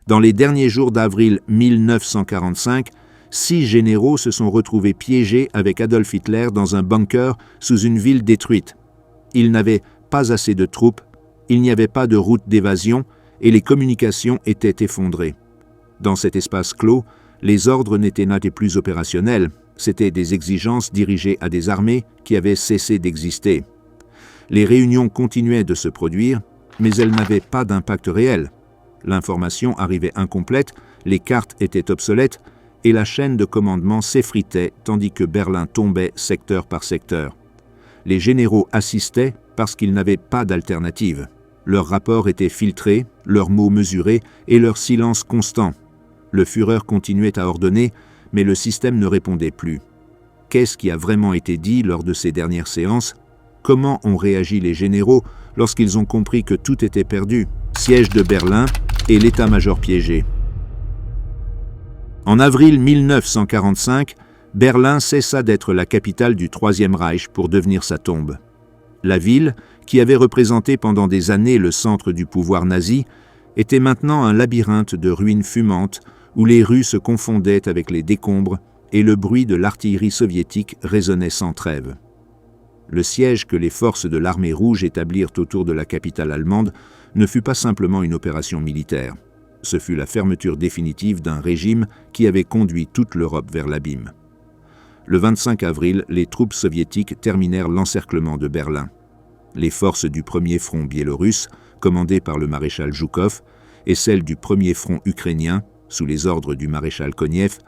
Dans les derniers jours d'avril 1945, 6 généraux se sont retrouvés piégés avec Adolf Hitler dans un bunker sous une ville détruite. Ils n'avaient pas assez de troupes, il n'y avait pas de route d'évasion et les communications étaient effondrées. Dans cet espace clos, les ordres n'étaient plus opérationnels, c'étaient des exigences dirigées à des armées qui avaient cessé d'exister. Les réunions continuaient de se produire, mais elles n'avaient pas d'impact réel. L'information arrivait incomplète, les cartes étaient obsolètes et la chaîne de commandement s'effritait tandis que Berlin tombait secteur par secteur. Les généraux assistaient parce qu'ils n'avaient pas d'alternative. Leurs rapports étaient filtrés, leurs mots mesurés et leur silence constant. Le Führer continuait à ordonner, mais le système ne répondait plus. Qu'est-ce qui a vraiment été dit lors de ces dernières séances? Comment ont réagi les généraux lorsqu'ils ont compris que tout était perdu? Siège de Berlin et l'état-major piégé. En avril 1945, Berlin cessa d'être la capitale du Troisième Reich pour devenir sa tombe. La ville, qui avait représenté pendant des années le centre du pouvoir nazi, était maintenant un labyrinthe de ruines fumantes où les rues se confondaient avec les décombres et le bruit de l'artillerie soviétique résonnait sans trêve. Le siège que les forces de l'armée rouge établirent autour de la capitale allemande ne fut pas simplement une opération militaire. Ce fut la fermeture définitive d'un régime qui avait conduit toute l'Europe vers l'abîme. Le 25 avril, les troupes soviétiques terminèrent l'encerclement de Berlin. Les forces du premier front biélorusse, commandées par le maréchal Zhukov, et celles du premier front ukrainien, sous les ordres du maréchal Konev,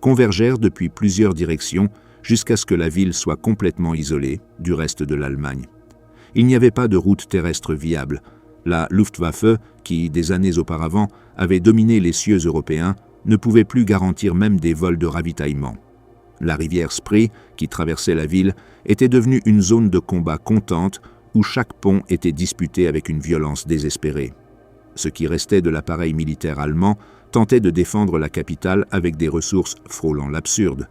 convergèrent depuis plusieurs directions jusqu'à ce que la ville soit complètement isolée du reste de l'Allemagne. Il n'y avait pas de route terrestre viable. La Luftwaffe, qui, des années auparavant, avait dominé les cieux européens, ne pouvait plus garantir même des vols de ravitaillement. La rivière Spree, qui traversait la ville, était devenue une zone de combat constante où chaque pont était disputé avec une violence désespérée. Ce qui restait de l'appareil militaire allemand tentait de défendre la capitale avec des ressources frôlant l'absurde.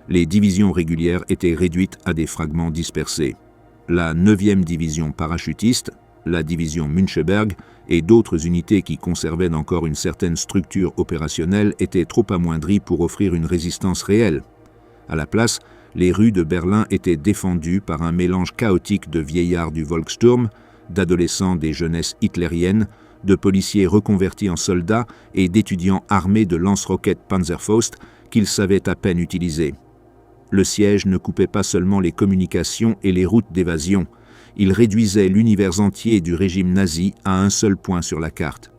Les divisions régulières étaient réduites à des fragments dispersés. La 9e division parachutiste, la division Müncheberg et d'autres unités qui conservaient encore une certaine structure opérationnelle étaient trop amoindries pour offrir une résistance réelle. À la place, les rues de Berlin étaient défendues par un mélange chaotique de vieillards du Volkssturm, d'adolescents des jeunesses hitlériennes, de policiers reconvertis en soldats et d'étudiants armés de lance-roquettes Panzerfaust qu'ils savaient à peine utiliser. Le siège ne coupait pas seulement les communications et les routes d'évasion, il réduisait l'univers entier du régime nazi à un seul point sur la carte.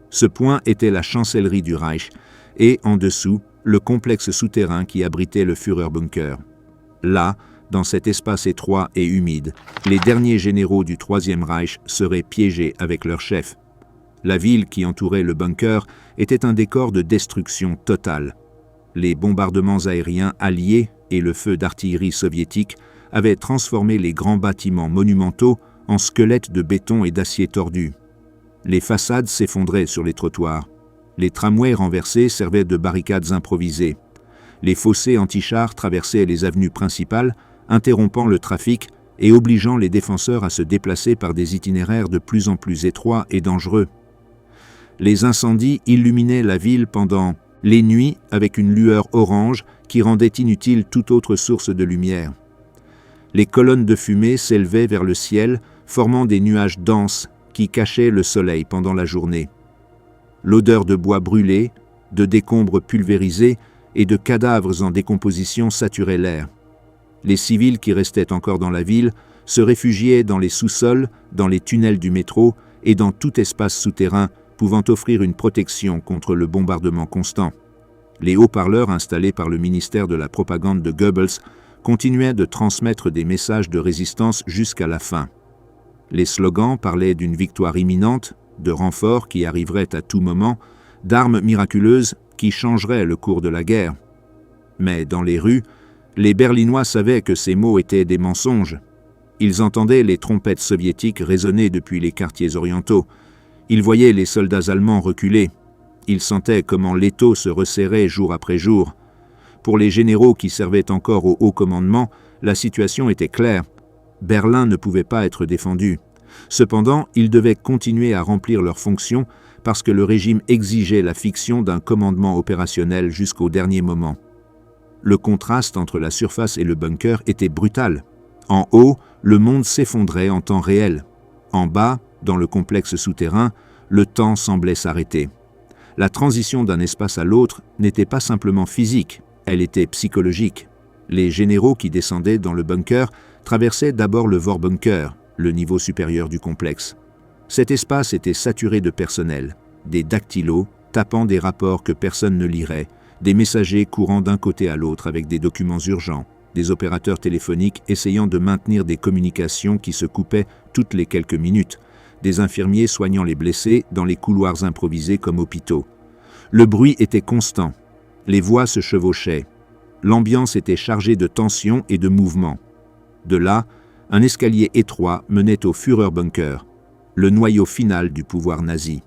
Ce point était la chancellerie du Reich et, en dessous, le complexe souterrain qui abritait le Führerbunker. Là, dans cet espace étroit et humide, les derniers généraux du Troisième Reich seraient piégés avec leur chef. La ville qui entourait le bunker était un décor de destruction totale. Les bombardements aériens alliés et le feu d'artillerie soviétique avaient transformé les grands bâtiments monumentaux en squelettes de béton et d'acier tordu. Les façades s'effondraient sur les trottoirs. Les tramways renversés servaient de barricades improvisées. Les fossés anti-chars traversaient les avenues principales, interrompant le trafic et obligeant les défenseurs à se déplacer par des itinéraires de plus en plus étroits et dangereux. Les incendies illuminaient la ville pendant les nuits avec une lueur orange qui rendait inutile toute autre source de lumière. Les colonnes de fumée s'élevaient vers le ciel, formant des nuages denses qui cachaient le soleil pendant la journée. L'odeur de bois brûlé, de décombres pulvérisés et de cadavres en décomposition saturait l'air. Les civils qui restaient encore dans la ville se réfugiaient dans les sous-sols, dans les tunnels du métro et dans tout espace souterrain pouvant offrir une protection contre le bombardement constant. Les haut-parleurs installés par le ministère de la propagande de Goebbels continuaient de transmettre des messages de résistance jusqu'à la fin. Les slogans parlaient d'une victoire imminente, de renforts qui arriveraient à tout moment, d'armes miraculeuses qui changeraient le cours de la guerre. Mais dans les rues, les Berlinois savaient que ces mots étaient des mensonges. Ils entendaient les trompettes soviétiques résonner depuis les quartiers orientaux. Ils voyaient les soldats allemands reculer. Ils sentaient comment l'étau se resserrait jour après jour. Pour les généraux qui servaient encore au haut commandement, la situation était claire. Berlin ne pouvait pas être défendu. Cependant, ils devaient continuer à remplir leurs fonctions parce que le régime exigeait la fiction d'un commandement opérationnel jusqu'au dernier moment. Le contraste entre la surface et le bunker était brutal. En haut, le monde s'effondrait en temps réel. En bas, dans le complexe souterrain, le temps semblait s'arrêter. La transition d'un espace à l'autre n'était pas simplement physique, elle était psychologique. Les généraux qui descendaient dans le bunker traversaient d'abord le Vorbunker, le niveau supérieur du complexe. Cet espace était saturé de personnel, des dactylos tapant des rapports que personne ne lirait, des messagers courant d'un côté à l'autre avec des documents urgents, des opérateurs téléphoniques essayant de maintenir des communications qui se coupaient toutes les quelques minutes, des infirmiers soignant les blessés dans les couloirs improvisés comme hôpitaux. Le bruit était constant, les voix se chevauchaient, l'ambiance était chargée de tension et de mouvement. De là, un escalier étroit menait au Führerbunker, le noyau final du pouvoir nazi.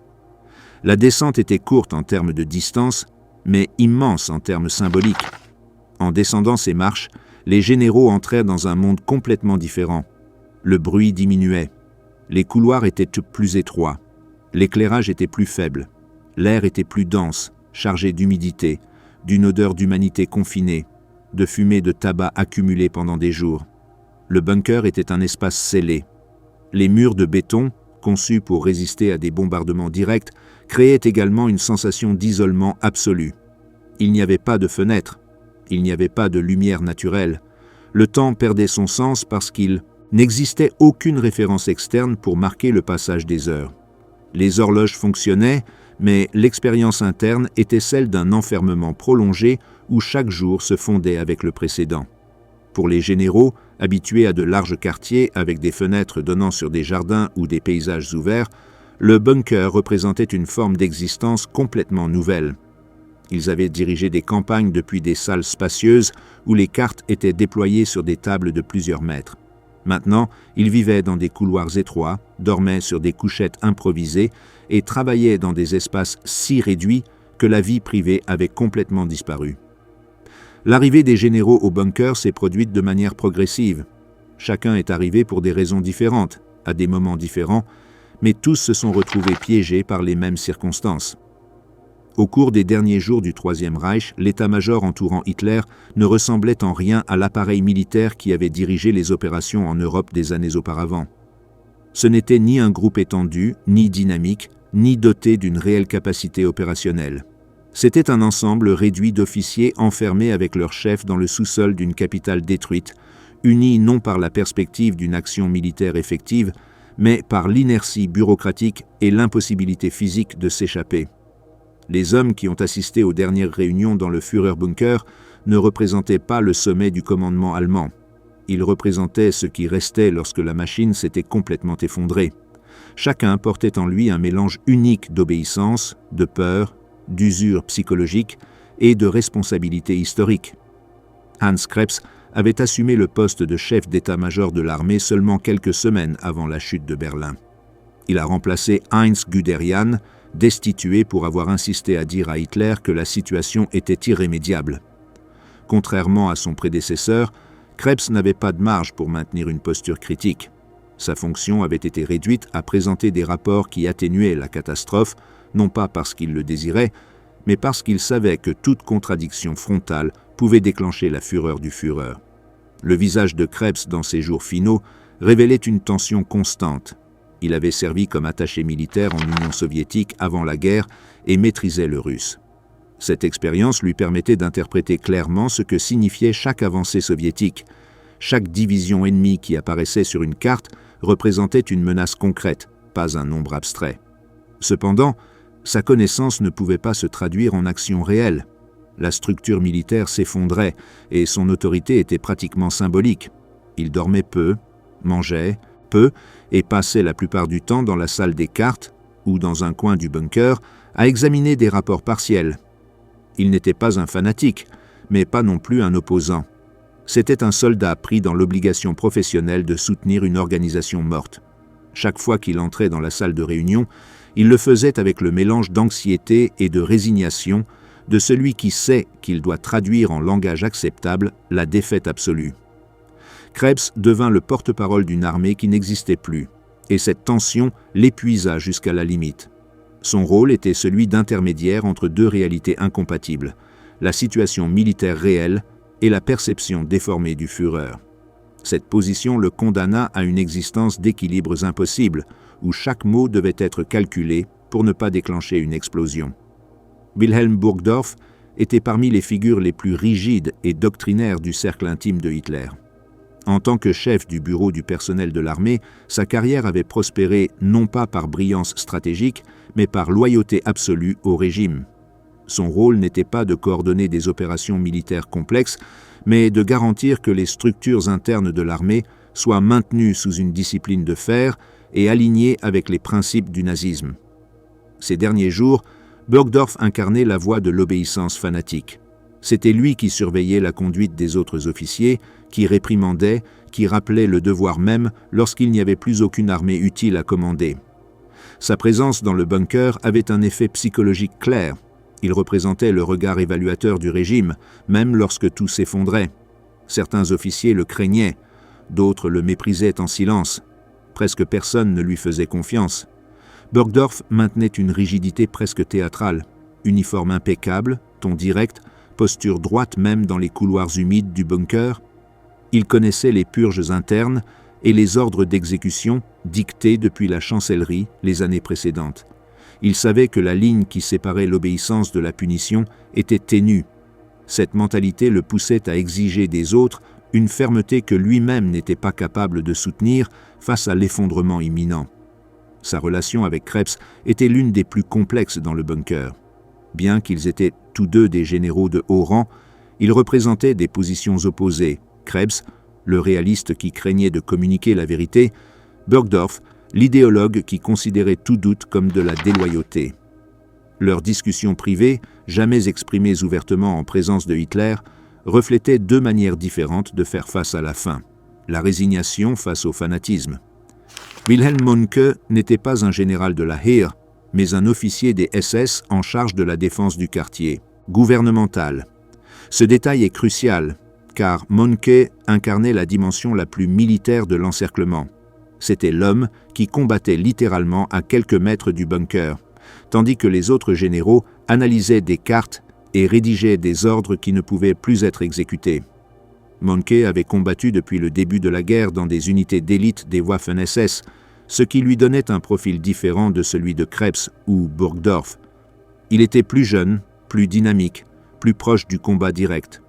La descente était courte en termes de distance, mais immense en termes symboliques. En descendant ces marches, les généraux entrèrent dans un monde complètement différent. Le bruit diminuait. Les couloirs étaient plus étroits. L'éclairage était plus faible. L'air était plus dense, chargé d'humidité, d'une odeur d'humanité confinée, de fumée de tabac accumulée pendant des jours. Le bunker était un espace scellé. Les murs de béton, conçus pour résister à des bombardements directs, créaient également une sensation d'isolement absolu. Il n'y avait pas de fenêtres, il n'y avait pas de lumière naturelle. Le temps perdait son sens parce qu'il n'existait aucune référence externe pour marquer le passage des heures. Les horloges fonctionnaient, mais l'expérience interne était celle d'un enfermement prolongé où chaque jour se fondait avec le précédent. Pour les généraux, habitués à de larges quartiers avec des fenêtres donnant sur des jardins ou des paysages ouverts, le bunker représentait une forme d'existence complètement nouvelle. Ils avaient dirigé des campagnes depuis des salles spacieuses où les cartes étaient déployées sur des tables de plusieurs mètres. Maintenant, ils vivaient dans des couloirs étroits, dormaient sur des couchettes improvisées et travaillaient dans des espaces si réduits que la vie privée avait complètement disparu. L'arrivée des généraux au bunker s'est produite de manière progressive. Chacun est arrivé pour des raisons différentes, à des moments différents, mais tous se sont retrouvés piégés par les mêmes circonstances. Au cours des derniers jours du Troisième Reich, l'état-major entourant Hitler ne ressemblait en rien à l'appareil militaire qui avait dirigé les opérations en Europe des années auparavant. Ce n'était ni un groupe étendu, ni dynamique, ni doté d'une réelle capacité opérationnelle. C'était un ensemble réduit d'officiers enfermés avec leur chef dans le sous-sol d'une capitale détruite, unis non par la perspective d'une action militaire effective, mais par l'inertie bureaucratique et l'impossibilité physique de s'échapper. Les hommes qui ont assisté aux dernières réunions dans le Führerbunker ne représentaient pas le sommet du commandement allemand. Ils représentaient ce qui restait lorsque la machine s'était complètement effondrée. Chacun portait en lui un mélange unique d'obéissance, de peur, d'usure psychologique et de responsabilité historique. Hans Krebs avait assumé le poste de chef d'état-major de l'armée seulement quelques semaines avant la chute de Berlin. Il a remplacé Heinz Guderian, destitué pour avoir insisté à dire à Hitler que la situation était irrémédiable. Contrairement à son prédécesseur, Krebs n'avait pas de marge pour maintenir une posture critique. Sa fonction avait été réduite à présenter des rapports qui atténuaient la catastrophe, non pas parce qu'il le désirait, mais parce qu'il savait que toute contradiction frontale pouvait déclencher la fureur du Führer. Le visage de Krebs dans ses jours finaux révélait une tension constante. Il avait servi comme attaché militaire en Union soviétique avant la guerre et maîtrisait le russe. Cette expérience lui permettait d'interpréter clairement ce que signifiait chaque avancée soviétique. Chaque division ennemie qui apparaissait sur une carte représentait une menace concrète, pas un nombre abstrait. Cependant, sa connaissance ne pouvait pas se traduire en action réelle. La structure militaire s'effondrait et son autorité était pratiquement symbolique. Il dormait peu, mangeait peu et passait la plupart du temps dans la salle des cartes ou dans un coin du bunker à examiner des rapports partiels. Il n'était pas un fanatique, mais pas non plus un opposant. C'était un soldat pris dans l'obligation professionnelle de soutenir une organisation morte. Chaque fois qu'il entrait dans la salle de réunion, il le faisait avec le mélange d'anxiété et de résignation de celui qui sait qu'il doit traduire en langage acceptable la défaite absolue. Krebs devint le porte-parole d'une armée qui n'existait plus, et cette tension l'épuisa jusqu'à la limite. Son rôle était celui d'intermédiaire entre deux réalités incompatibles, la situation militaire réelle et la perception déformée du Führer. Cette position le condamna à une existence d'équilibres impossibles, où chaque mot devait être calculé pour ne pas déclencher une explosion. Wilhelm Burgdorf était parmi les figures les plus rigides et doctrinaires du cercle intime de Hitler. En tant que chef du bureau du personnel de l'armée, sa carrière avait prospéré non pas par brillance stratégique, mais par loyauté absolue au régime. Son rôle n'était pas de coordonner des opérations militaires complexes, mais de garantir que les structures internes de l'armée soient maintenues sous une discipline de fer et alignées avec les principes du nazisme. Ces derniers jours, Burgdorf incarnait la voie de l'obéissance fanatique. C'était lui qui surveillait la conduite des autres officiers, qui réprimandait, qui rappelait le devoir même lorsqu'il n'y avait plus aucune armée utile à commander. Sa présence dans le bunker avait un effet psychologique clair. Il représentait le regard évaluateur du régime, même lorsque tout s'effondrait. Certains officiers le craignaient, d'autres le méprisaient en silence. Presque personne ne lui faisait confiance. Burgdorf maintenait une rigidité presque théâtrale, uniforme impeccable, ton direct, posture droite même dans les couloirs humides du bunker. Il connaissait les purges internes et les ordres d'exécution dictés depuis la chancellerie les années précédentes. Il savait que la ligne qui séparait l'obéissance de la punition était ténue. Cette mentalité le poussait à exiger des autres une fermeté que lui-même n'était pas capable de soutenir face à l'effondrement imminent. Sa relation avec Krebs était l'une des plus complexes dans le bunker. Bien qu'ils étaient tous deux des généraux de haut rang, ils représentaient des positions opposées. Krebs, le réaliste qui craignait de communiquer la vérité, Burgdorf, l'idéologue qui considérait tout doute comme de la déloyauté. Leurs discussions privées, jamais exprimées ouvertement en présence de Hitler, reflétaient deux manières différentes de faire face à la faim, la résignation face au fanatisme. Wilhelm Mohnke n'était pas un général de la Heer, mais un officier des SS en charge de la défense du quartier, gouvernemental. Ce détail est crucial, car Mohnke incarnait la dimension la plus militaire de l'encerclement. C'était l'homme qui combattait littéralement à quelques mètres du bunker, tandis que les autres généraux analysaient des cartes et rédigeaient des ordres qui ne pouvaient plus être exécutés. Mohnke avait combattu depuis le début de la guerre dans des unités d'élite des Waffen-SS, ce qui lui donnait un profil différent de celui de Krebs ou Burgdorf. Il était plus jeune, plus dynamique, plus proche du combat direct.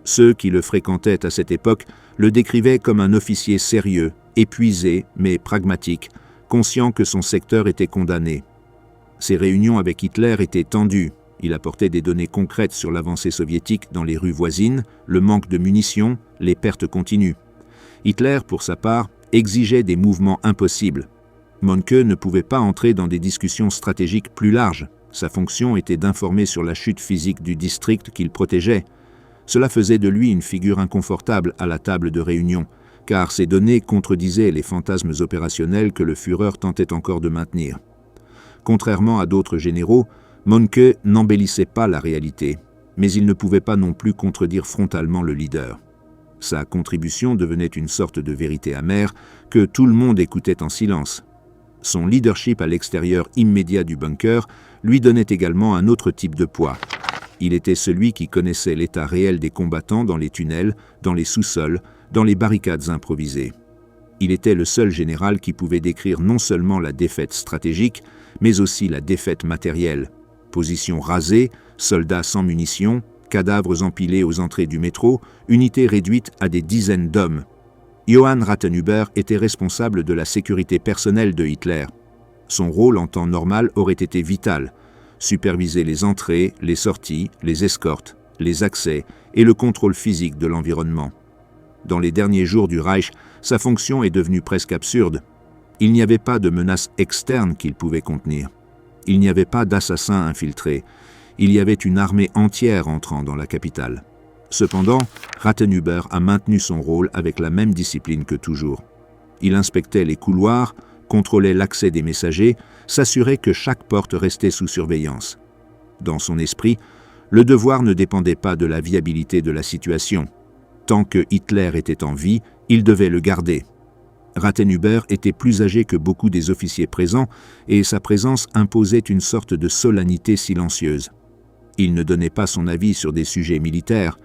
Ceux qui le fréquentaient à cette époque le décrivaient comme un officier sérieux, épuisé mais pragmatique, conscient que son secteur était condamné. Ses réunions avec Hitler étaient tendues. Il apportait des données concrètes sur l'avancée soviétique dans les rues voisines, le manque de munitions, les pertes continues. Hitler, pour sa part, exigeait des mouvements impossibles. Mohnke ne pouvait pas entrer dans des discussions stratégiques plus larges. Sa fonction était d'informer sur la chute physique du district qu'il protégeait. Cela faisait de lui une figure inconfortable à la table de réunion, car ces données contredisaient les fantasmes opérationnels que le Führer tentait encore de maintenir. Contrairement à d'autres généraux, Mohnke n'embellissait pas la réalité, mais il ne pouvait pas non plus contredire frontalement le leader. Sa contribution devenait une sorte de vérité amère que tout le monde écoutait en silence. Son leadership à l'extérieur immédiat du bunker lui donnait également un autre type de poids. Il était celui qui connaissait l'état réel des combattants dans les tunnels, dans les sous-sols, dans les barricades improvisées. Il était le seul général qui pouvait décrire non seulement la défaite stratégique, mais aussi la défaite matérielle. Positions rasées, soldats sans munitions, cadavres empilés aux entrées du métro, unités réduites à des dizaines d'hommes. Johann Rathenhuber était responsable de la sécurité personnelle de Hitler. Son rôle en temps normal aurait été vital: superviser les entrées, les sorties, les escortes, les accès et le contrôle physique de l'environnement. Dans les derniers jours du Reich, sa fonction est devenue presque absurde. Il n'y avait pas de menace externe qu'il pouvait contenir. Il n'y avait pas d'assassins infiltrés. Il y avait une armée entière entrant dans la capitale. Cependant, Rathenhuber a maintenu son rôle avec la même discipline que toujours. Il inspectait les couloirs, contrôlait l'accès des messagers, s'assurait que chaque porte restait sous surveillance. Dans son esprit, le devoir ne dépendait pas de la viabilité de la situation. Tant que Hitler était en vie, il devait le garder. Rathenhuber était plus âgé que beaucoup des officiers présents et sa présence imposait une sorte de solennité silencieuse. Il ne donnait pas son avis sur des sujets militaires,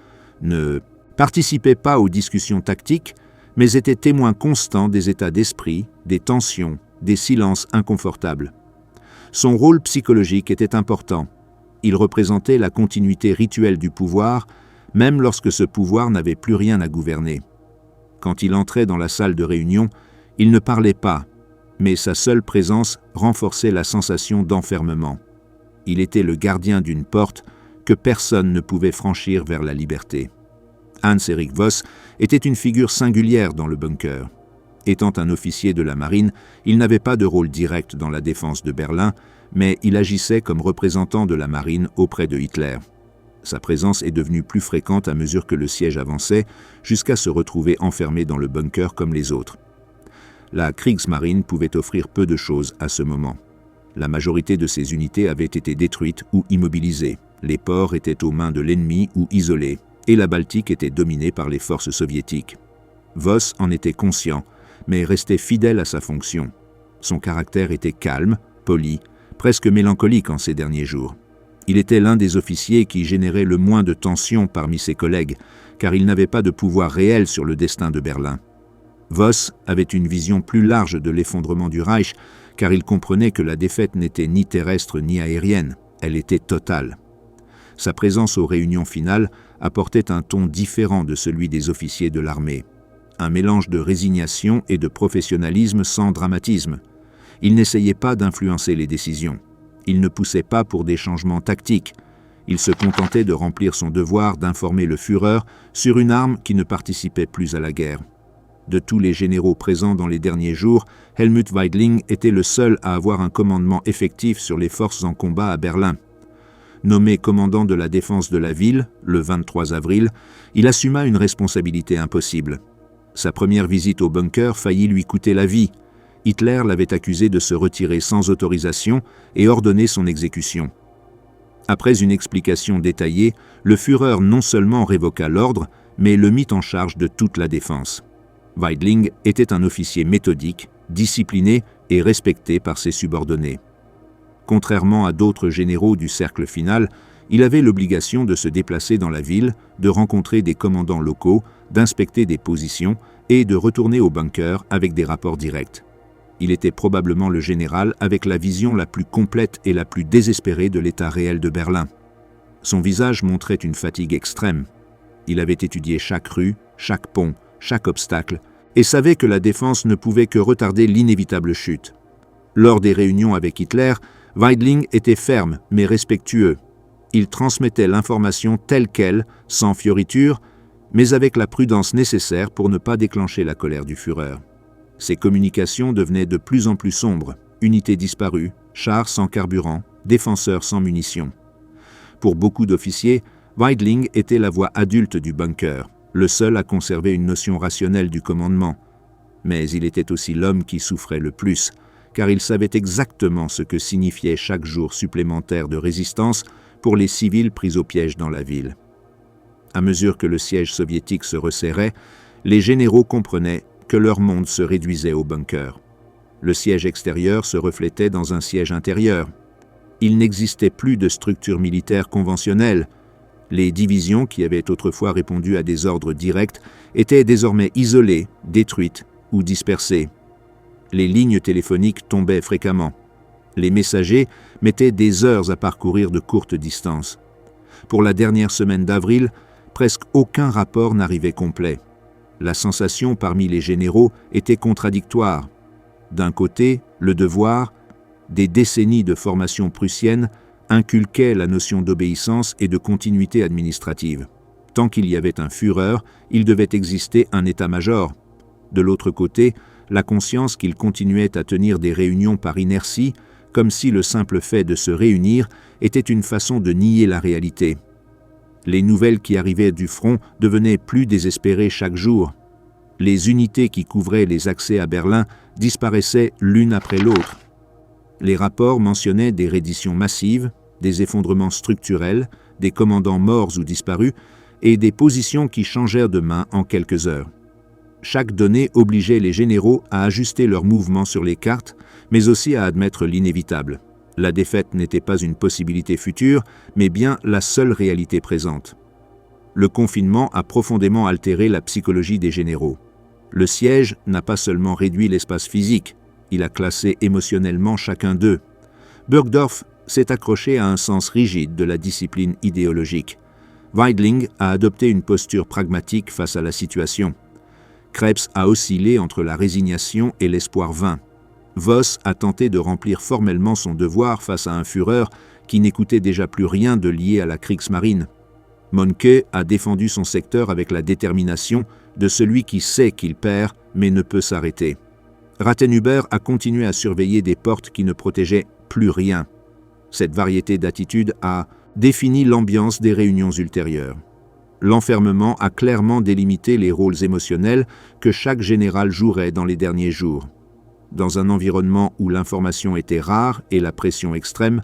ne participait pas aux discussions tactiques, mais était témoin constant des états d'esprit, des tensions, des silences inconfortables. Son rôle psychologique était important. Il représentait la continuité rituelle du pouvoir, même lorsque ce pouvoir n'avait plus rien à gouverner. Quand il entrait dans la salle de réunion, il ne parlait pas, mais sa seule présence renforçait la sensation d'enfermement. Il était le gardien d'une porte que personne ne pouvait franchir vers la liberté. Hans-Erich Voss était une figure singulière dans le bunker. Étant un officier de la marine, il n'avait pas de rôle direct dans la défense de Berlin, mais il agissait comme représentant de la marine auprès de Hitler. Sa présence est devenue plus fréquente à mesure que le siège avançait, jusqu'à se retrouver enfermé dans le bunker comme les autres. La Kriegsmarine pouvait offrir peu de choses à ce moment. La majorité de ses unités avaient été détruites ou immobilisées. Les ports étaient aux mains de l'ennemi ou isolés, et la Baltique était dominée par les forces soviétiques. Voss en était conscient, mais restait fidèle à sa fonction. Son caractère était calme, poli, presque mélancolique en ces derniers jours. Il était l'un des officiers qui générait le moins de tensions parmi ses collègues, car il n'avait pas de pouvoir réel sur le destin de Berlin. Voss avait une vision plus large de l'effondrement du Reich, car il comprenait que la défaite n'était ni terrestre ni aérienne, elle était totale. Sa présence aux réunions finales apportait un ton différent de celui des officiers de l'armée. Un mélange de résignation et de professionnalisme sans dramatisme. Il n'essayait pas d'influencer les décisions. Il ne poussait pas pour des changements tactiques. Il se contentait de remplir son devoir d'informer le Führer sur une arme qui ne participait plus à la guerre. De tous les généraux présents dans les derniers jours, Helmut Weidling était le seul à avoir un commandement effectif sur les forces en combat à Berlin. Nommé commandant de la défense de la ville, le 23 avril, il assuma une responsabilité impossible. Sa première visite au bunker faillit lui coûter la vie. Hitler l'avait accusé de se retirer sans autorisation et ordonné son exécution. Après une explication détaillée, le Führer non seulement révoqua l'ordre, mais le mit en charge de toute la défense. Weidling était un officier méthodique, discipliné et respecté par ses subordonnés. Contrairement à d'autres généraux du cercle final, il avait l'obligation de se déplacer dans la ville, de rencontrer des commandants locaux, d'inspecter des positions et de retourner au bunker avec des rapports directs. Il était probablement le général avec la vision la plus complète et la plus désespérée de l'état réel de Berlin. Son visage montrait une fatigue extrême. Il avait étudié chaque rue, chaque pont, chaque obstacle, et savait que la défense ne pouvait que retarder l'inévitable chute. Lors des réunions avec Hitler, Weidling était ferme mais respectueux. Il transmettait l'information telle qu'elle, sans fioriture, mais avec la prudence nécessaire pour ne pas déclencher la colère du Führer. Ses communications devenaient de plus en plus sombres, unités disparues, chars sans carburant, défenseurs sans munitions. Pour beaucoup d'officiers, Weidling était la voix adulte du bunker, le seul à conserver une notion rationnelle du commandement. Mais il était aussi l'homme qui souffrait le plus, car il savait exactement ce que signifiait chaque jour supplémentaire de résistance pour les civils pris au piège dans la ville. À mesure que le siège soviétique se resserrait, les généraux comprenaient que leur monde se réduisait au bunker. Le siège extérieur se reflétait dans un siège intérieur. Il n'existait plus de structure militaire conventionnelle. Les divisions qui avaient autrefois répondu à des ordres directs étaient désormais isolées, détruites ou dispersées. Les lignes téléphoniques tombaient fréquemment. Les messagers mettaient des heures à parcourir de courtes distances. Pour la dernière semaine d'avril, presque aucun rapport n'arrivait complet. La sensation parmi les généraux était contradictoire. D'un côté, le devoir, des décennies de formation prussienne, inculquait la notion d'obéissance et de continuité administrative. Tant qu'il y avait un Führer, il devait exister un état-major. De l'autre côté, la conscience qu'il continuait à tenir des réunions par inertie, comme si le simple fait de se réunir était une façon de nier la réalité. Les nouvelles qui arrivaient du front devenaient plus désespérées chaque jour. Les unités qui couvraient les accès à Berlin disparaissaient l'une après l'autre. Les rapports mentionnaient des redditions massives, des effondrements structurels, des commandants morts ou disparus, et des positions qui changèrent de main en quelques heures. Chaque donnée obligeait les généraux à ajuster leurs mouvements sur les cartes, mais aussi à admettre l'inévitable. La défaite n'était pas une possibilité future, mais bien la seule réalité présente. Le confinement a profondément altéré la psychologie des généraux. Le siège n'a pas seulement réduit l'espace physique, il a classé émotionnellement chacun d'eux. Burgdorf s'est accroché à un sens rigide de la discipline idéologique. Weidling a adopté une posture pragmatique face à la situation. Krebs a oscillé entre la résignation et l'espoir vain. Voss a tenté de remplir formellement son devoir face à un Führer qui n'écoutait déjà plus rien de lié à la Kriegsmarine. Mohnke a défendu son secteur avec la détermination de celui qui sait qu'il perd mais ne peut s'arrêter. Rathenhuber a continué à surveiller des portes qui ne protégeaient plus rien. Cette variété d'attitudes a défini l'ambiance des réunions ultérieures. L'enfermement a clairement délimité les rôles émotionnels que chaque général jouerait dans les derniers jours. Dans un environnement où l'information était rare et la pression extrême,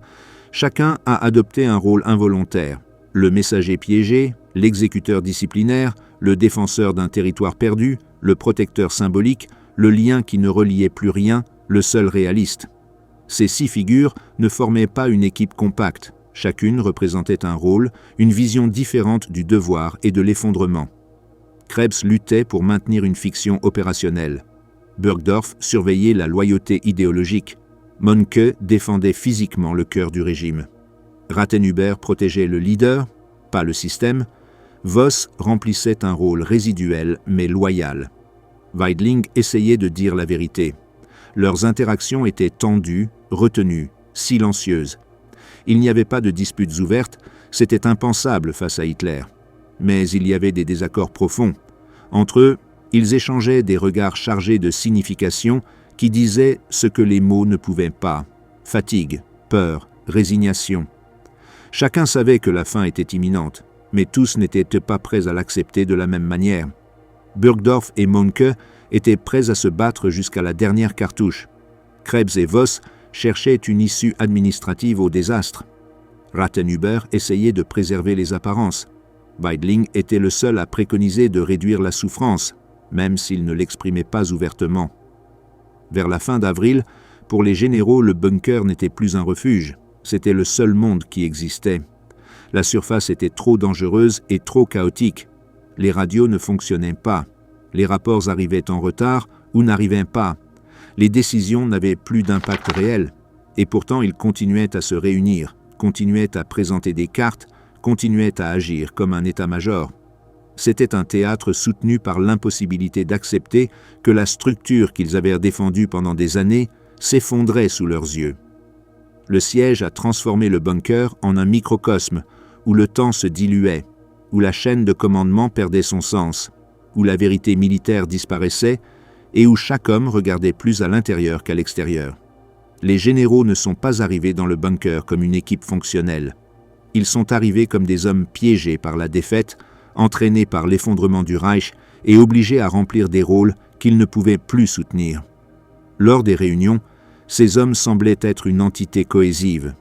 chacun a adopté un rôle involontaire. Le messager piégé, l'exécuteur disciplinaire, le défenseur d'un territoire perdu, le protecteur symbolique, le lien qui ne reliait plus rien, le seul réaliste. Ces 6 figures ne formaient pas une équipe compacte. Chacune représentait un rôle, une vision différente du devoir et de l'effondrement. Krebs luttait pour maintenir une fiction opérationnelle. Burgdorf surveillait la loyauté idéologique. Mohnke défendait physiquement le cœur du régime. Rathenhuber protégeait le leader, pas le système. Voss remplissait un rôle résiduel mais loyal. Weidling essayait de dire la vérité. Leurs interactions étaient tendues, retenues, silencieuses. Il n'y avait pas de disputes ouvertes, c'était impensable face à Hitler. Mais il y avait des désaccords profonds. Entre eux, ils échangeaient des regards chargés de signification qui disaient ce que les mots ne pouvaient pas. Fatigue, peur, résignation. Chacun savait que la fin était imminente, mais tous n'étaient pas prêts à l'accepter de la même manière. Burgdorf et Mohnke étaient prêts à se battre jusqu'à la dernière cartouche. Krebs et Voss cherchaient une issue administrative au désastre. Rathenhuber essayait de préserver les apparences. Weidling était le seul à préconiser de réduire la souffrance, même s'il ne l'exprimait pas ouvertement. Vers la fin d'avril, pour les généraux, le bunker n'était plus un refuge, c'était le seul monde qui existait. La surface était trop dangereuse et trop chaotique. Les radios ne fonctionnaient pas. Les rapports arrivaient en retard ou n'arrivaient pas. Les décisions n'avaient plus d'impact réel. Et pourtant, ils continuaient à se réunir, continuaient à présenter des cartes, continuaient à agir comme un état-major. C'était un théâtre soutenu par l'impossibilité d'accepter que la structure qu'ils avaient défendue pendant des années s'effondrait sous leurs yeux. Le siège a transformé le bunker en un microcosme où le temps se diluait, où la chaîne de commandement perdait son sens, où la vérité militaire disparaissait et où chaque homme regardait plus à l'intérieur qu'à l'extérieur. Les généraux ne sont pas arrivés dans le bunker comme une équipe fonctionnelle. Ils sont arrivés comme des hommes piégés par la défaite, entraînés par l'effondrement du Reich et obligés à remplir des rôles qu'ils ne pouvaient plus soutenir. Lors des réunions, ces hommes semblaient être une entité cohésive.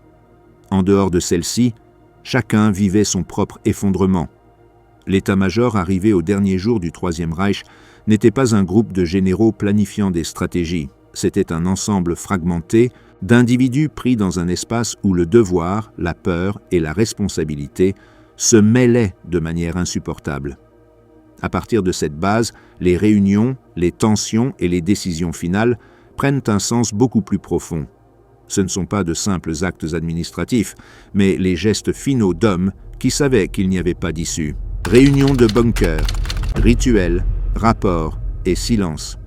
En dehors de celle-ci, chacun vivait son propre effondrement. L'état-major arrivé au dernier jour du Troisième Reich n'était pas un groupe de généraux planifiant des stratégies. C'était un ensemble fragmenté d'individus pris dans un espace où le devoir, la peur et la responsabilité se mêlaient de manière insupportable. À partir de cette base, les réunions, les tensions et les décisions finales prennent un sens beaucoup plus profond. Ce ne sont pas de simples actes administratifs, mais les gestes finaux d'hommes qui savaient qu'il n'y avait pas d'issue. Réunion de bunker, rituel, rapport et silence.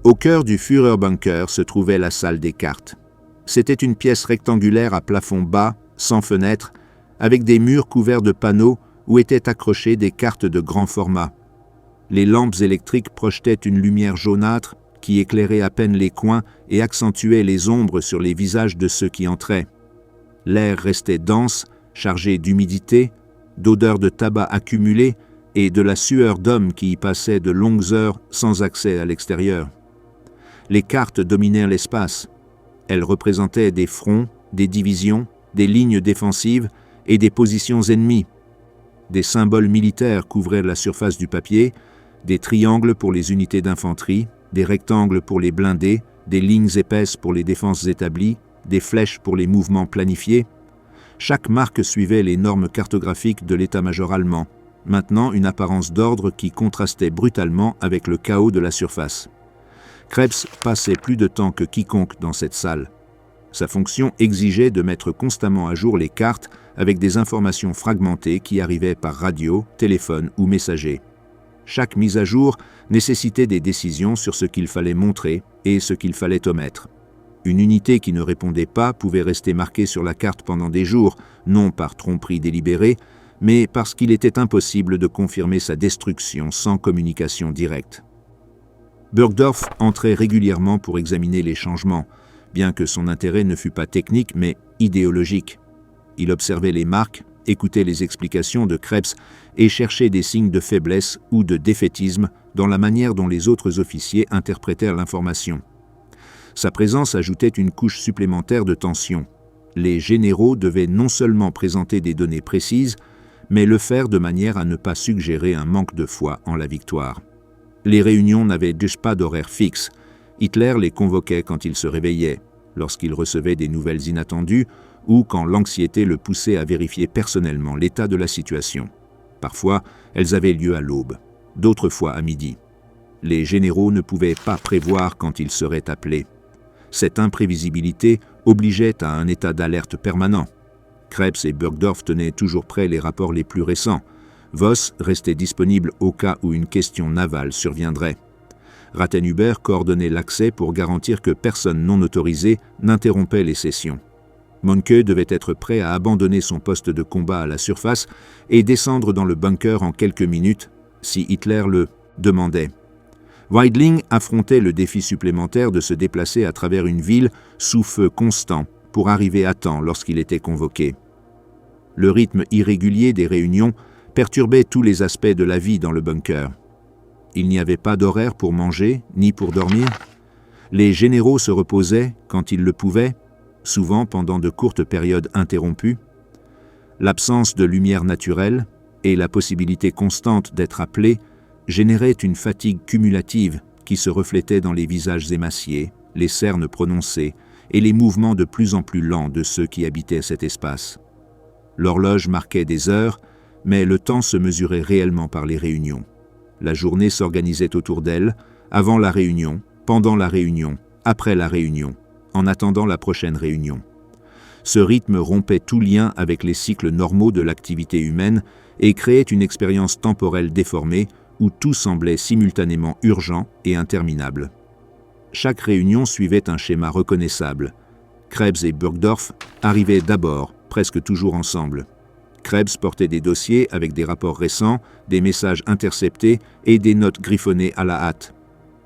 Au cœur du Führerbunker se trouvait la salle des cartes. C'était une pièce rectangulaire à plafond bas, sans fenêtre, avec des murs couverts de panneaux où étaient accrochées des cartes de grand format. Les lampes électriques projetaient une lumière jaunâtre qui éclairait à peine les coins et accentuait les ombres sur les visages de ceux qui entraient. L'air restait dense, chargé d'humidité, d'odeurs de tabac accumulées et de la sueur d'hommes qui y passaient de longues heures sans accès à l'extérieur. Les cartes dominaient l'espace. Elles représentaient des fronts, des divisions, des lignes défensives et des positions ennemies. Des symboles militaires couvraient la surface du papier, des triangles pour les unités d'infanterie, des rectangles pour les blindés, des lignes épaisses pour les défenses établies, des flèches pour les mouvements planifiés. Chaque marque suivait les normes cartographiques de l'état-major allemand, maintenant une apparence d'ordre qui contrastait brutalement avec le chaos de la surface. Krebs passait plus de temps que quiconque dans cette salle. Sa fonction exigeait de mettre constamment à jour les cartes avec des informations fragmentées qui arrivaient par radio, téléphone ou messager. Chaque mise à jour nécessitait des décisions sur ce qu'il fallait montrer et ce qu'il fallait omettre. Une unité qui ne répondait pas pouvait rester marquée sur la carte pendant des jours, non par tromperie délibérée, mais parce qu'il était impossible de confirmer sa destruction sans communication directe. Burgdorf entrait régulièrement pour examiner les changements, bien que son intérêt ne fût pas technique mais idéologique. Il observait les marques, écoutait les explications de Krebs et cherchait des signes de faiblesse ou de défaitisme dans la manière dont les autres officiers interprétèrent l'information. Sa présence ajoutait une couche supplémentaire de tension. Les généraux devaient non seulement présenter des données précises, mais le faire de manière à ne pas suggérer un manque de foi en la victoire. Les réunions n'avaient dus pas d'horaire fixe. Hitler les convoquait quand il se réveillait, lorsqu'il recevait des nouvelles inattendues ou quand l'anxiété le poussait à vérifier personnellement l'état de la situation. Parfois, elles avaient lieu à l'aube, d'autres fois à midi. Les généraux ne pouvaient pas prévoir quand ils seraient appelés. Cette imprévisibilité obligeait à un état d'alerte permanent. Krebs et Burgdorf tenaient toujours prêts les rapports les plus récents. Voss restait disponible au cas où une question navale surviendrait. Rathenhuber coordonnait l'accès pour garantir que personne non autorisé n'interrompait les sessions. Mohnke devait être prêt à abandonner son poste de combat à la surface et descendre dans le bunker en quelques minutes si Hitler le demandait. Weidling affrontait le défi supplémentaire de se déplacer à travers une ville sous feu constant pour arriver à temps lorsqu'il était convoqué. Le rythme irrégulier des réunions perturbait tous les aspects de la vie dans le bunker. Il n'y avait pas d'horaire pour manger ni pour dormir. Les généraux se reposaient quand ils le pouvaient, souvent pendant de courtes périodes interrompues. L'absence de lumière naturelle et la possibilité constante d'être appelé généraient une fatigue cumulative qui se reflétait dans les visages émaciés, les cernes prononcées et les mouvements de plus en plus lents de ceux qui habitaient cet espace. L'horloge marquait des heures, mais le temps se mesurait réellement par les réunions. La journée s'organisait autour d'elle, avant la réunion, pendant la réunion, après la réunion, en attendant la prochaine réunion. Ce rythme rompait tout lien avec les cycles normaux de l'activité humaine et créait une expérience temporelle déformée où tout semblait simultanément urgent et interminable. Chaque réunion suivait un schéma reconnaissable. Krebs et Burgdorf arrivaient d'abord, presque toujours ensemble. Krebs portait des dossiers avec des rapports récents, des messages interceptés et des notes griffonnées à la hâte.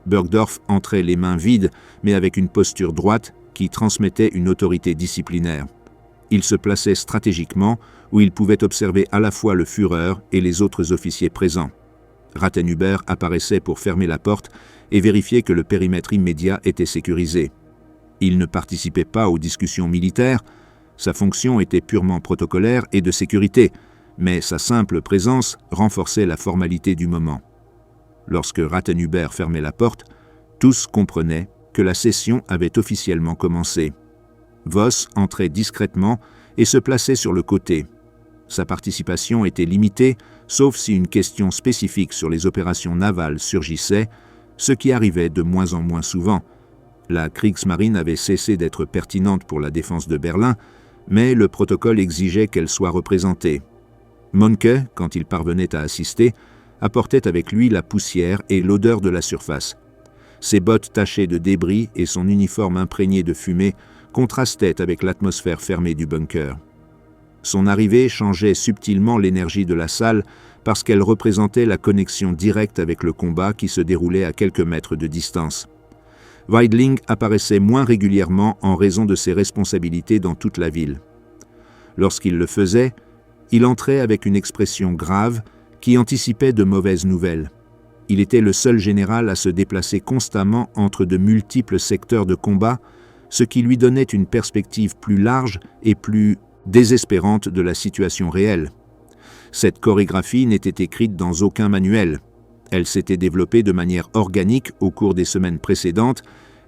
Burgdorf entrait les mains vides, mais avec une posture droite qui transmettait une autorité disciplinaire. Il se plaçait stratégiquement où il pouvait observer à la fois le Führer et les autres officiers présents. Rathenhuber apparaissait pour fermer la porte et vérifier que le périmètre immédiat était sécurisé. Il ne participait pas aux discussions militaires, sa fonction était purement protocolaire et de sécurité, mais sa simple présence renforçait la formalité du moment. Lorsque Rathenhuber fermait la porte, tous comprenaient que la session avait officiellement commencé. Voss entrait discrètement et se plaçait sur le côté. Sa participation était limitée, sauf si une question spécifique sur les opérations navales surgissait, ce qui arrivait de moins en moins souvent. La Kriegsmarine avait cessé d'être pertinente pour la défense de Berlin, mais le protocole exigeait qu'elle soit représentée. Mohnke, quand il parvenait à assister, apportait avec lui la poussière et l'odeur de la surface. Ses bottes tachées de débris et son uniforme imprégné de fumée contrastaient avec l'atmosphère fermée du bunker. Son arrivée changeait subtilement l'énergie de la salle parce qu'elle représentait la connexion directe avec le combat qui se déroulait à quelques mètres de distance. Weidling apparaissait moins régulièrement en raison de ses responsabilités dans toute la ville. Lorsqu'il le faisait, il entrait avec une expression grave qui anticipait de mauvaises nouvelles. Il était le seul général à se déplacer constamment entre de multiples secteurs de combat, ce qui lui donnait une perspective plus large et plus désespérante de la situation réelle. Cette chorégraphie n'était écrite dans aucun manuel. Elle s'était développée de manière organique au cours des semaines précédentes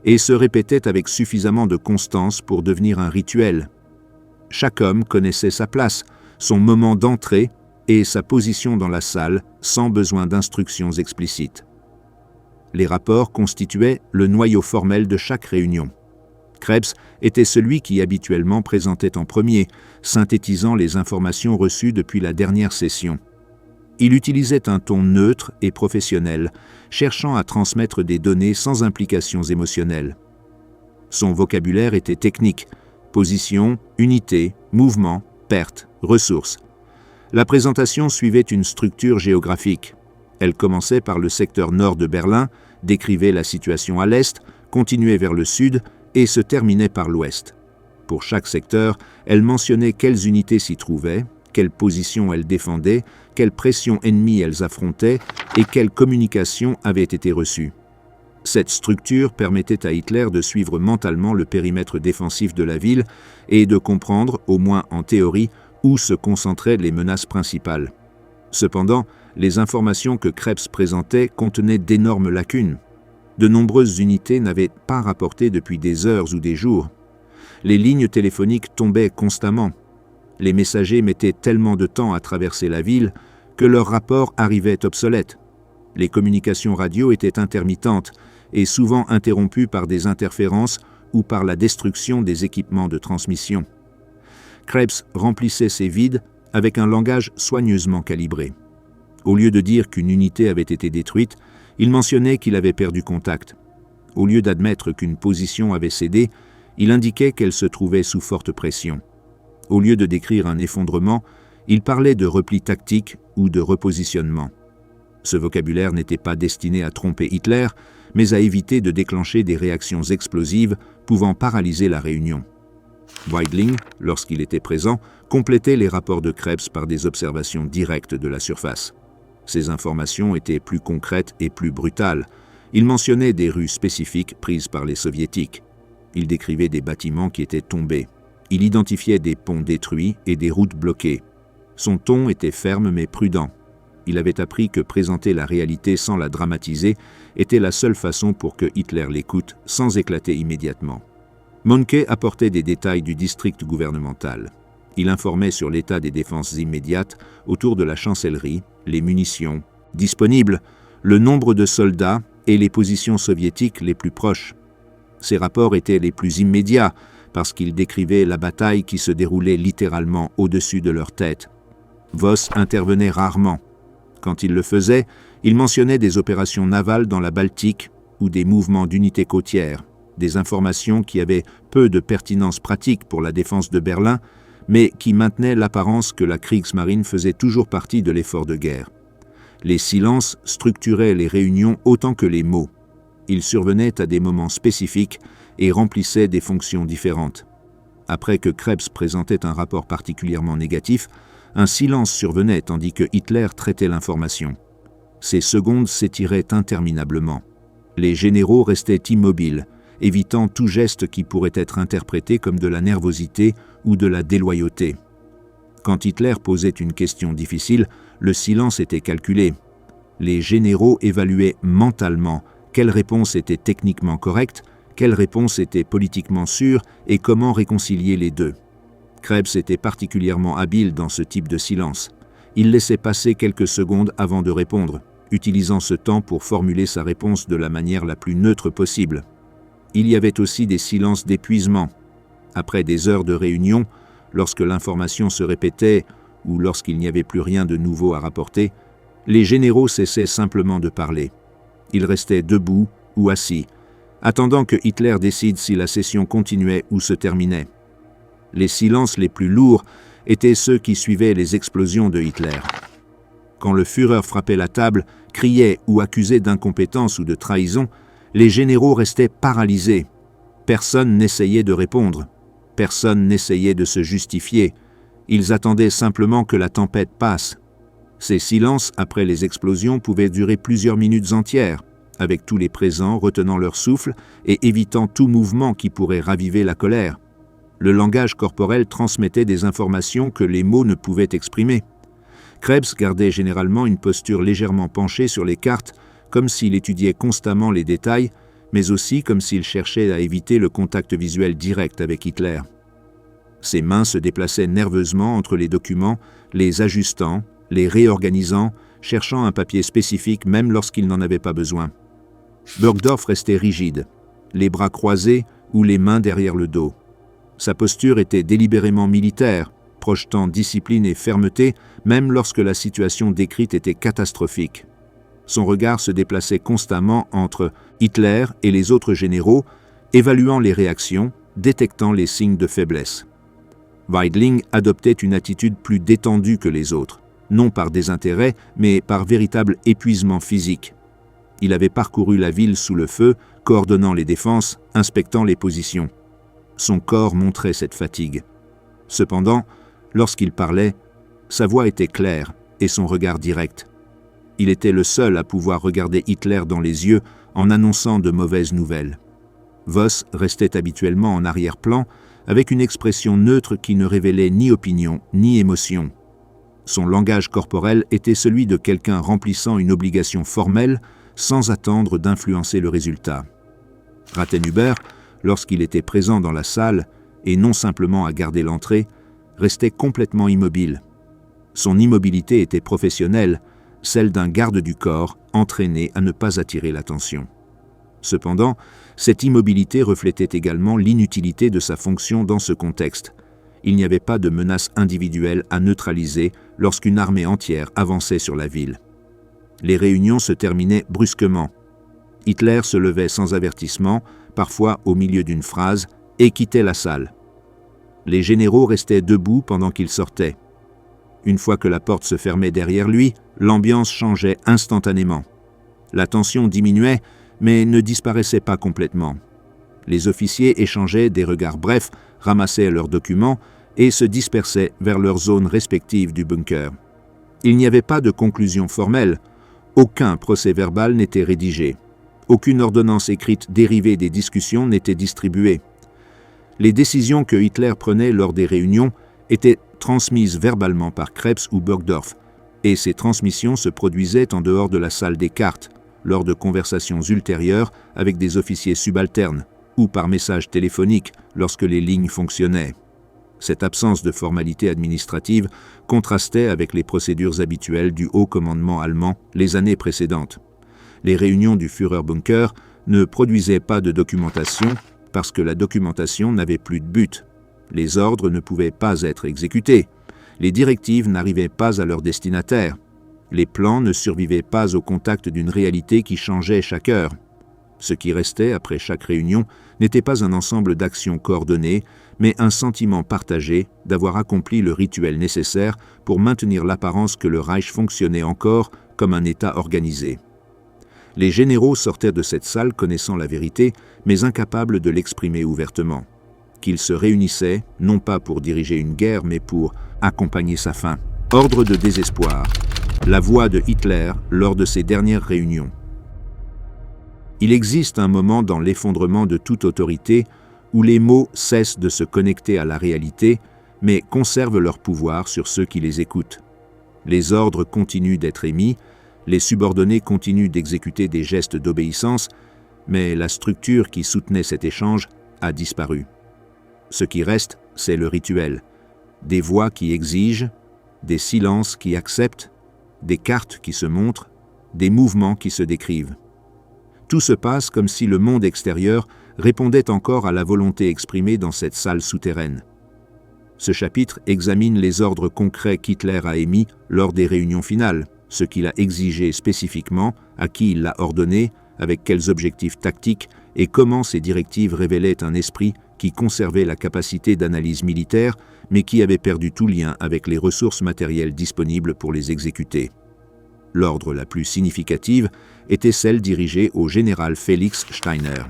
et se répétait avec suffisamment de constance pour devenir un rituel. Chaque homme connaissait sa place, son moment d'entrée et sa position dans la salle sans besoin d'instructions explicites. Les rapports constituaient le noyau formel de chaque réunion. Krebs était celui qui habituellement présentait en premier, synthétisant les informations reçues depuis la dernière session. Il utilisait un ton neutre et professionnel, cherchant à transmettre des données sans implications émotionnelles. Son vocabulaire était technique: position, unité, mouvement, perte, ressources. La présentation suivait une structure géographique. Elle commençait par le secteur nord de Berlin, décrivait la situation à l'est, continuait vers le sud et se terminait par l'ouest. Pour chaque secteur, elle mentionnait quelles unités s'y trouvaient, quelle position elles défendaient, quelle pression ennemie elles affrontaient et quelle communication avait été reçue. Cette structure permettait à Hitler de suivre mentalement le périmètre défensif de la ville et de comprendre, au moins en théorie, où se concentraient les menaces principales. Cependant, les informations que Krebs présentait contenaient d'énormes lacunes. De nombreuses unités n'avaient pas rapporté depuis des heures ou des jours. Les lignes téléphoniques tombaient constamment. Les messagers mettaient tellement de temps à traverser la ville que leurs rapports arrivaient obsolètes. Les communications radio étaient intermittentes et souvent interrompues par des interférences ou par la destruction des équipements de transmission. Krebs remplissait ces vides avec un langage soigneusement calibré. Au lieu de dire qu'une unité avait été détruite, il mentionnait qu'il avait perdu contact. Au lieu d'admettre qu'une position avait cédé, il indiquait qu'elle se trouvait sous forte pression. Au lieu de décrire un effondrement, il parlait de repli tactique ou de repositionnement. Ce vocabulaire n'était pas destiné à tromper Hitler, mais à éviter de déclencher des réactions explosives pouvant paralyser la réunion. Weidling, lorsqu'il était présent, complétait les rapports de Krebs par des observations directes de la surface. Ces informations étaient plus concrètes et plus brutales. Il mentionnait des rues spécifiques prises par les soviétiques. Il décrivait des bâtiments qui étaient tombés. Il identifiait des ponts détruits et des routes bloquées. Son ton était ferme mais prudent. Il avait appris que présenter la réalité sans la dramatiser était la seule façon pour que Hitler l'écoute sans éclater immédiatement. Mohnke apportait des détails du district gouvernemental. Il informait sur l'état des défenses immédiates autour de la chancellerie, les munitions disponibles, le nombre de soldats et les positions soviétiques les plus proches. Ces rapports étaient les plus immédiats parce qu'ils décrivaient la bataille qui se déroulait littéralement au-dessus de leur tête. Voss intervenait rarement. Quand il le faisait, il mentionnait des opérations navales dans la Baltique ou des mouvements d'unités côtières, des informations qui avaient peu de pertinence pratique pour la défense de Berlin, mais qui maintenaient l'apparence que la Kriegsmarine faisait toujours partie de l'effort de guerre. Les silences structuraient les réunions autant que les mots. Ils survenaient à des moments spécifiques et remplissaient des fonctions différentes. Après que Krebs présentait un rapport particulièrement négatif, un silence survenait tandis que Hitler traitait l'information. Ces secondes s'étiraient interminablement. Les généraux restaient immobiles, évitant tout geste qui pourrait être interprété comme de la nervosité ou de la déloyauté. Quand Hitler posait une question difficile, le silence était calculé. Les généraux évaluaient mentalement quelle réponse était techniquement correcte, quelle réponse était politiquement sûre et comment réconcilier les deux. Krebs était particulièrement habile dans ce type de silence. Il laissait passer quelques secondes avant de répondre, utilisant ce temps pour formuler sa réponse de la manière la plus neutre possible. Il y avait aussi des silences d'épuisement. Après des heures de réunion, lorsque l'information se répétait ou lorsqu'il n'y avait plus rien de nouveau à rapporter, les généraux cessaient simplement de parler. Ils restaient debout ou assis, attendant que Hitler décide si la session continuait ou se terminait. Les silences les plus lourds étaient ceux qui suivaient les explosions de Hitler. Quand le Führer frappait la table, criait ou accusait d'incompétence ou de trahison, les généraux restaient paralysés. Personne n'essayait de répondre. Personne n'essayait de se justifier. Ils attendaient simplement que la tempête passe. Ces silences, après les explosions, pouvaient durer plusieurs minutes entières, avec tous les présents retenant leur souffle et évitant tout mouvement qui pourrait raviver la colère. Le langage corporel transmettait des informations que les mots ne pouvaient exprimer. Krebs gardait généralement une posture légèrement penchée sur les cartes, comme s'il étudiait constamment les détails, mais aussi comme s'il cherchait à éviter le contact visuel direct avec Hitler. Ses mains se déplaçaient nerveusement entre les documents, les ajustant, les réorganisant, cherchant un papier spécifique même lorsqu'il n'en avait pas besoin. Burgdorf restait rigide, les bras croisés ou les mains derrière le dos. Sa posture était délibérément militaire, projetant discipline et fermeté même lorsque la situation décrite était catastrophique. Son regard se déplaçait constamment entre Hitler et les autres généraux, évaluant les réactions, détectant les signes de faiblesse. Weidling adoptait une attitude plus détendue que les autres, non par désintérêt, mais par véritable épuisement physique. Il avait parcouru la ville sous le feu, coordonnant les défenses, inspectant les positions. Son corps montrait cette fatigue. Cependant, lorsqu'il parlait, sa voix était claire et son regard direct. Il était le seul à pouvoir regarder Hitler dans les yeux en annonçant de mauvaises nouvelles. Voss restait habituellement en arrière-plan, avec une expression neutre qui ne révélait ni opinion ni émotion. Son langage corporel était celui de quelqu'un remplissant une obligation formelle sans attendre d'influencer le résultat. Rathenhuber, lorsqu'il était présent dans la salle, et non simplement à garder l'entrée, restait complètement immobile. Son immobilité était professionnelle, celle d'un garde du corps entraîné à ne pas attirer l'attention. Cependant, cette immobilité reflétait également l'inutilité de sa fonction dans ce contexte. Il n'y avait pas de menace individuelle à neutraliser lorsqu'une armée entière avançait sur la ville. Les réunions se terminaient brusquement. Hitler se levait sans avertissement, parfois au milieu d'une phrase, et quittait la salle. Les généraux restaient debout pendant qu'il sortait. Une fois que la porte se fermait derrière lui, l'ambiance changeait instantanément. La tension diminuait, mais ne disparaissait pas complètement. Les officiers échangeaient des regards brefs, ramassaient leurs documents et se dispersaient vers leurs zones respectives du bunker. Il n'y avait pas de conclusion formelle, aucun procès-verbal n'était rédigé, aucune ordonnance écrite dérivée des discussions n'était distribuée. Les décisions que Hitler prenait lors des réunions étaient transmises verbalement par Krebs ou Burgdorf, et ces transmissions se produisaient en dehors de la salle des cartes, lors de conversations ultérieures avec des officiers subalternes, ou par message téléphonique lorsque les lignes fonctionnaient. Cette absence de formalité administrative contrastait avec les procédures habituelles du haut commandement allemand les années précédentes. Les réunions du Führerbunker ne produisaient pas de documentation parce que la documentation n'avait plus de but. Les ordres ne pouvaient pas être exécutés. Les directives n'arrivaient pas à leur destinataire. Les plans ne survivaient pas au contact d'une réalité qui changeait chaque heure. Ce qui restait après chaque réunion n'était pas un ensemble d'actions coordonnées, mais un sentiment partagé d'avoir accompli le rituel nécessaire pour maintenir l'apparence que le Reich fonctionnait encore comme un État organisé. Les généraux sortaient de cette salle connaissant la vérité, mais incapables de l'exprimer ouvertement. Qu'ils se réunissaient, non pas pour diriger une guerre, mais pour accompagner sa fin. Ordre de désespoir. La voix de Hitler lors de ses dernières réunions. Il existe un moment dans l'effondrement de toute autorité où les mots cessent de se connecter à la réalité, mais conservent leur pouvoir sur ceux qui les écoutent. Les ordres continuent d'être émis, les subordonnés continuent d'exécuter des gestes d'obéissance, mais la structure qui soutenait cet échange a disparu. Ce qui reste, c'est le rituel. Des voix qui exigent, des silences qui acceptent, des cartes qui se montrent, des mouvements qui se décrivent. Tout se passe comme si le monde extérieur répondait encore à la volonté exprimée dans cette salle souterraine. Ce chapitre examine les ordres concrets qu'Hitler a émis lors des réunions finales, ce qu'il a exigé spécifiquement, à qui il l'a ordonné, avec quels objectifs tactiques et comment ces directives révélaient un esprit qui conservait la capacité d'analyse militaire, mais qui avait perdu tout lien avec les ressources matérielles disponibles pour les exécuter. L'ordre la plus significative était celle dirigée au général Felix Steiner.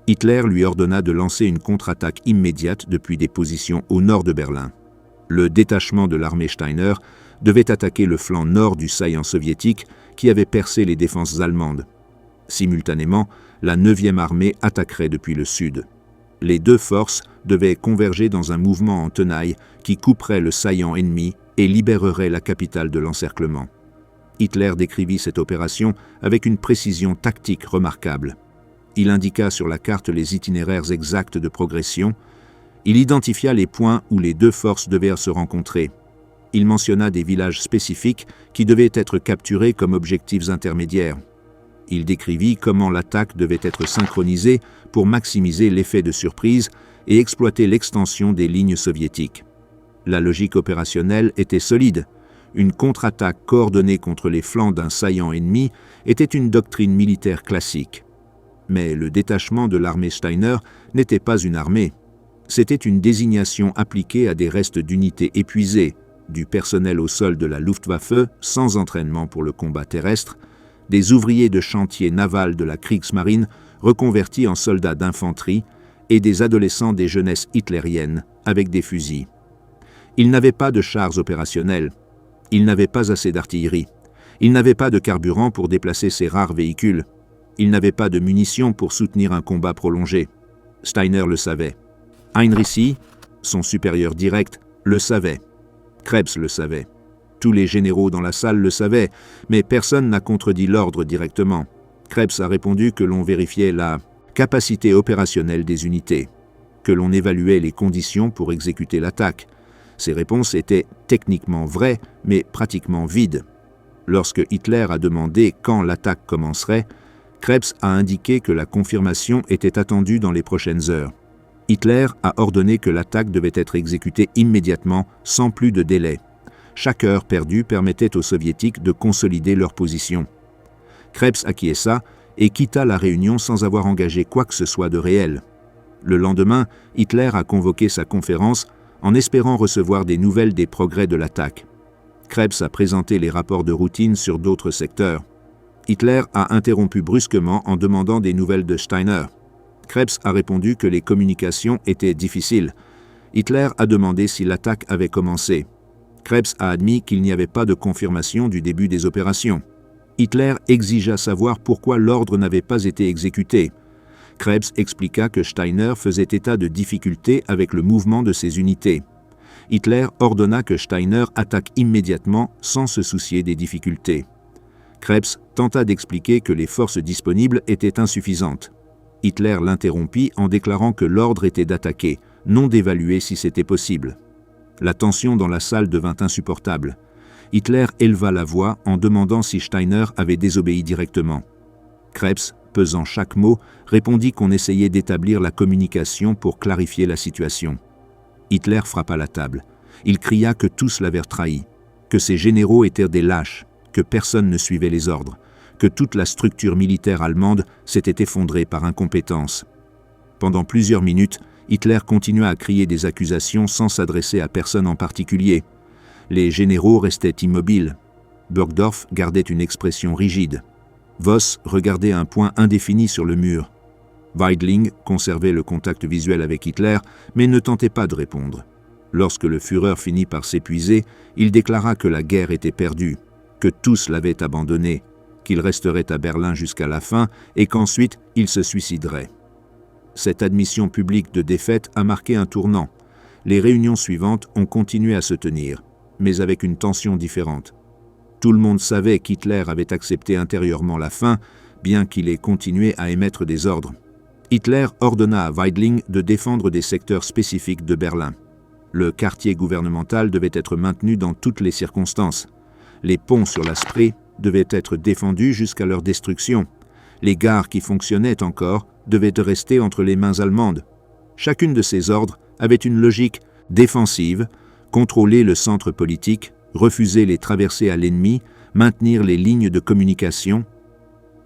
Hitler lui ordonna de lancer une contre-attaque immédiate depuis des positions au nord de Berlin. Le détachement de l'armée Steiner devait attaquer le flanc nord du saillant soviétique qui avait percé les défenses allemandes. Simultanément, la 9e armée attaquerait depuis le sud. Les deux forces devaient converger dans un mouvement en tenaille qui couperait le saillant ennemi et libérerait la capitale de l'encerclement. Hitler décrivit cette opération avec une précision tactique remarquable. Il indiqua sur la carte les itinéraires exacts de progression. Il identifia les points où les deux forces devaient se rencontrer. Il mentionna des villages spécifiques qui devaient être capturés comme objectifs intermédiaires. Il décrivit comment l'attaque devait être synchronisée pour maximiser l'effet de surprise et exploiter l'extension des lignes soviétiques. La logique opérationnelle était solide. Une contre-attaque coordonnée contre les flancs d'un saillant ennemi était une doctrine militaire classique. Mais le détachement de l'armée Steiner n'était pas une armée. C'était une désignation appliquée à des restes d'unités épuisées, du personnel au sol de la Luftwaffe sans entraînement pour le combat terrestre, des ouvriers de chantier naval de la Kriegsmarine reconvertis en soldats d'infanterie et des adolescents des jeunesses hitlériennes avec des fusils. Ils n'avaient pas de chars opérationnels. Ils n'avaient pas assez d'artillerie. Ils n'avaient pas de carburant pour déplacer ces rares véhicules. Ils n'avaient pas de munitions pour soutenir un combat prolongé. Steiner le savait. Heinrici, son supérieur direct, le savait. Krebs le savait. Tous les généraux dans la salle le savaient, mais personne n'a contredit l'ordre directement. Krebs a répondu que l'on vérifiait la capacité opérationnelle des unités, que l'on évaluait les conditions pour exécuter l'attaque. Ces réponses étaient techniquement vraies, mais pratiquement vides. Lorsque Hitler a demandé quand l'attaque commencerait, Krebs a indiqué que la confirmation était attendue dans les prochaines heures. Hitler a ordonné que l'attaque devait être exécutée immédiatement, sans plus de délai. Chaque heure perdue permettait aux Soviétiques de consolider leur position. Krebs acquiesça et quitta la réunion sans avoir engagé quoi que ce soit de réel. Le lendemain, Hitler a convoqué sa conférence en espérant recevoir des nouvelles des progrès de l'attaque. Krebs a présenté les rapports de routine sur d'autres secteurs. Hitler a interrompu brusquement en demandant des nouvelles de Steiner. Krebs a répondu que les communications étaient difficiles. Hitler a demandé si l'attaque avait commencé. Krebs a admis qu'il n'y avait pas de confirmation du début des opérations. Hitler exigea savoir pourquoi l'ordre n'avait pas été exécuté. Krebs expliqua que Steiner faisait état de difficultés avec le mouvement de ses unités. Hitler ordonna que Steiner attaque immédiatement sans se soucier des difficultés. Krebs tenta d'expliquer que les forces disponibles étaient insuffisantes. Hitler l'interrompit en déclarant que l'ordre était d'attaquer, non d'évaluer si c'était possible. La tension dans la salle devint insupportable. Hitler éleva la voix en demandant si Steiner avait désobéi directement. Krebs, pesant chaque mot, répondit qu'on essayait d'établir la communication pour clarifier la situation. Hitler frappa la table. Il cria que tous l'avaient trahi, que ses généraux étaient des lâches, que personne ne suivait les ordres, que toute la structure militaire allemande s'était effondrée par incompétence. Pendant plusieurs minutes, Hitler continua à crier des accusations sans s'adresser à personne en particulier. Les généraux restaient immobiles. Burgdorf gardait une expression rigide. Voss regardait un point indéfini sur le mur. Weidling conservait le contact visuel avec Hitler, mais ne tentait pas de répondre. Lorsque le Führer finit par s'épuiser, il déclara que la guerre était perdue, que tous l'avaient abandonné, qu'il resterait à Berlin jusqu'à la fin et qu'ensuite il se suiciderait. Cette admission publique de défaite a marqué un tournant. Les réunions suivantes ont continué à se tenir, mais avec une tension différente. Tout le monde savait qu'Hitler avait accepté intérieurement la fin, bien qu'il ait continué à émettre des ordres. Hitler ordonna à Weidling de défendre des secteurs spécifiques de Berlin. Le quartier gouvernemental devait être maintenu dans toutes les circonstances. Les ponts sur la Spree devaient être défendus jusqu'à leur destruction. Les gares qui fonctionnaient encore devaient rester entre les mains allemandes. Chacune de ces ordres avait une logique défensive, contrôler le centre politique, refuser les traversées à l'ennemi, maintenir les lignes de communication.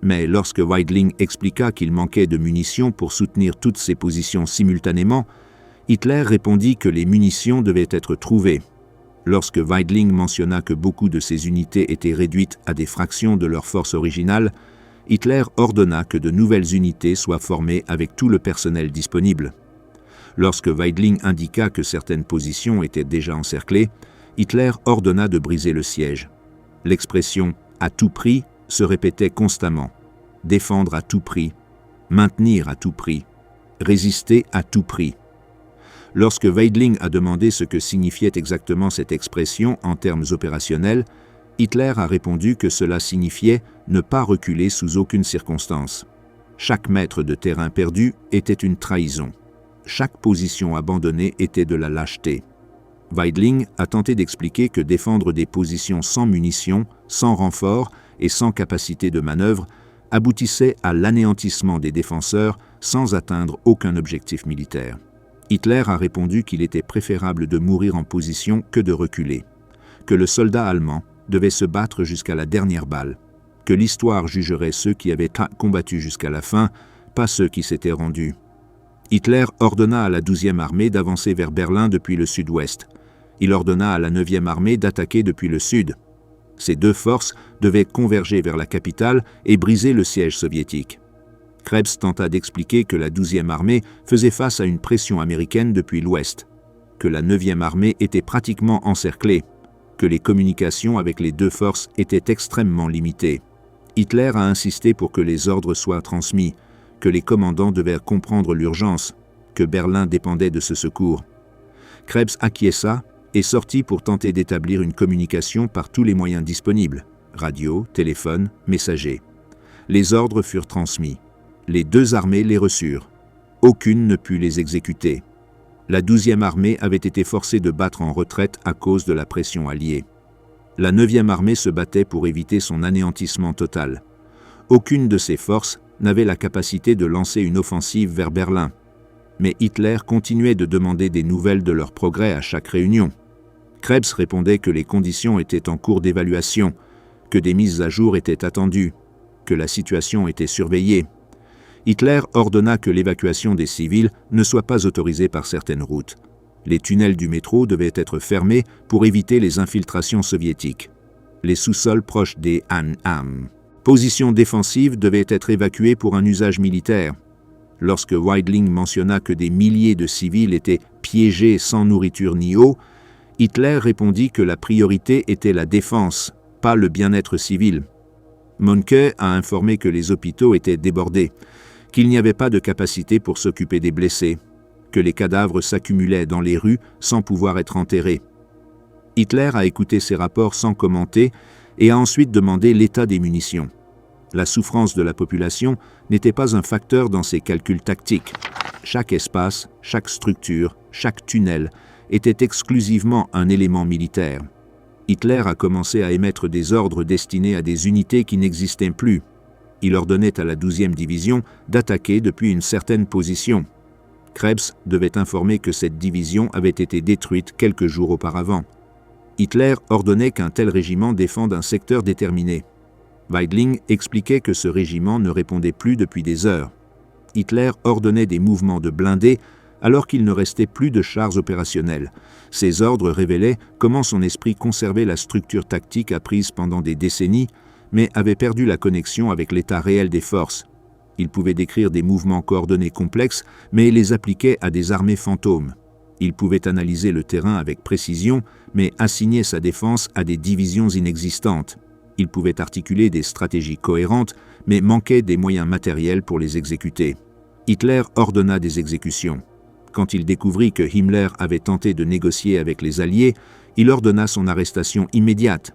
Mais lorsque Weidling expliqua qu'il manquait de munitions pour soutenir toutes ces positions simultanément, Hitler répondit que les munitions devaient être trouvées. Lorsque Weidling mentionna que beaucoup de ces unités étaient réduites à des fractions de leur force originale, Hitler ordonna que de nouvelles unités soient formées avec tout le personnel disponible. Lorsque Weidling indiqua que certaines positions étaient déjà encerclées, Hitler ordonna de briser le siège. L'expression « à tout prix » se répétait constamment. Défendre à tout prix, maintenir à tout prix, résister à tout prix. Lorsque Weidling a demandé ce que signifiait exactement cette expression en termes opérationnels, Hitler a répondu que cela signifiait ne pas reculer sous aucune circonstance. Chaque mètre de terrain perdu était une trahison. Chaque position abandonnée était de la lâcheté. Weidling a tenté d'expliquer que défendre des positions sans munitions, sans renfort et sans capacité de manœuvre aboutissait à l'anéantissement des défenseurs sans atteindre aucun objectif militaire. Hitler a répondu qu'il était préférable de mourir en position que de reculer, que le soldat allemand devait se battre jusqu'à la dernière balle, que l'histoire jugerait ceux qui avaient combattu jusqu'à la fin, pas ceux qui s'étaient rendus. Hitler ordonna à la 12e armée d'avancer vers Berlin depuis le sud-ouest. Il ordonna à la 9e armée d'attaquer depuis le sud. Ces deux forces devaient converger vers la capitale et briser le siège soviétique. Krebs tenta d'expliquer que la 12e armée faisait face à une pression américaine depuis l'ouest, que la 9e armée était pratiquement encerclée, que les communications avec les deux forces étaient extrêmement limitées. Hitler a insisté pour que les ordres soient transmis, que les commandants devaient comprendre l'urgence, que Berlin dépendait de ce secours. Krebs acquiesça et sortit pour tenter d'établir une communication par tous les moyens disponibles, radio, téléphone, messager. Les ordres furent transmis. Les deux armées les reçurent. Aucune ne put les exécuter. La 12e armée avait été forcée de battre en retraite à cause de la pression alliée. La 9e armée se battait pour éviter son anéantissement total. Aucune de ces forces n'avait la capacité de lancer une offensive vers Berlin. Mais Hitler continuait de demander des nouvelles de leur progrès à chaque réunion. Krebs répondait que les conditions étaient en cours d'évaluation, que des mises à jour étaient attendues, que la situation était surveillée. Hitler ordonna que l'évacuation des civils ne soit pas autorisée par certaines routes. Les tunnels du métro devaient être fermés pour éviter les infiltrations soviétiques. Les sous-sols proches des positions défensives devaient être évacuées pour un usage militaire. Lorsque Weidling mentionna que des milliers de civils étaient piégés sans nourriture ni eau, Hitler répondit que la priorité était la défense, pas le bien-être civil. Mohnke a informé que les hôpitaux étaient débordés, qu'il n'y avait pas de capacité pour s'occuper des blessés, que les cadavres s'accumulaient dans les rues sans pouvoir être enterrés. Hitler a écouté ces rapports sans commenter et a ensuite demandé l'état des munitions. La souffrance de la population n'était pas un facteur dans ses calculs tactiques. Chaque espace, chaque structure, chaque tunnel était exclusivement un élément militaire. Hitler a commencé à émettre des ordres destinés à des unités qui n'existaient plus. Il ordonnait à la 12e division d'attaquer depuis une certaine position. Krebs devait informer que cette division avait été détruite quelques jours auparavant. Hitler ordonnait qu'un tel régiment défende un secteur déterminé. Weidling expliquait que ce régiment ne répondait plus depuis des heures. Hitler ordonnait des mouvements de blindés alors qu'il ne restait plus de chars opérationnels. Ces ordres révélaient comment son esprit conservait la structure tactique apprise pendant des décennies, mais avait perdu la connexion avec l'état réel des forces. Il pouvait décrire des mouvements coordonnés complexes, mais les appliquait à des armées fantômes. Il pouvait analyser le terrain avec précision, mais assigner sa défense à des divisions inexistantes. Il pouvait articuler des stratégies cohérentes, mais manquait des moyens matériels pour les exécuter. Hitler ordonna des exécutions. Quand il découvrit que Himmler avait tenté de négocier avec les Alliés, il ordonna son arrestation immédiate.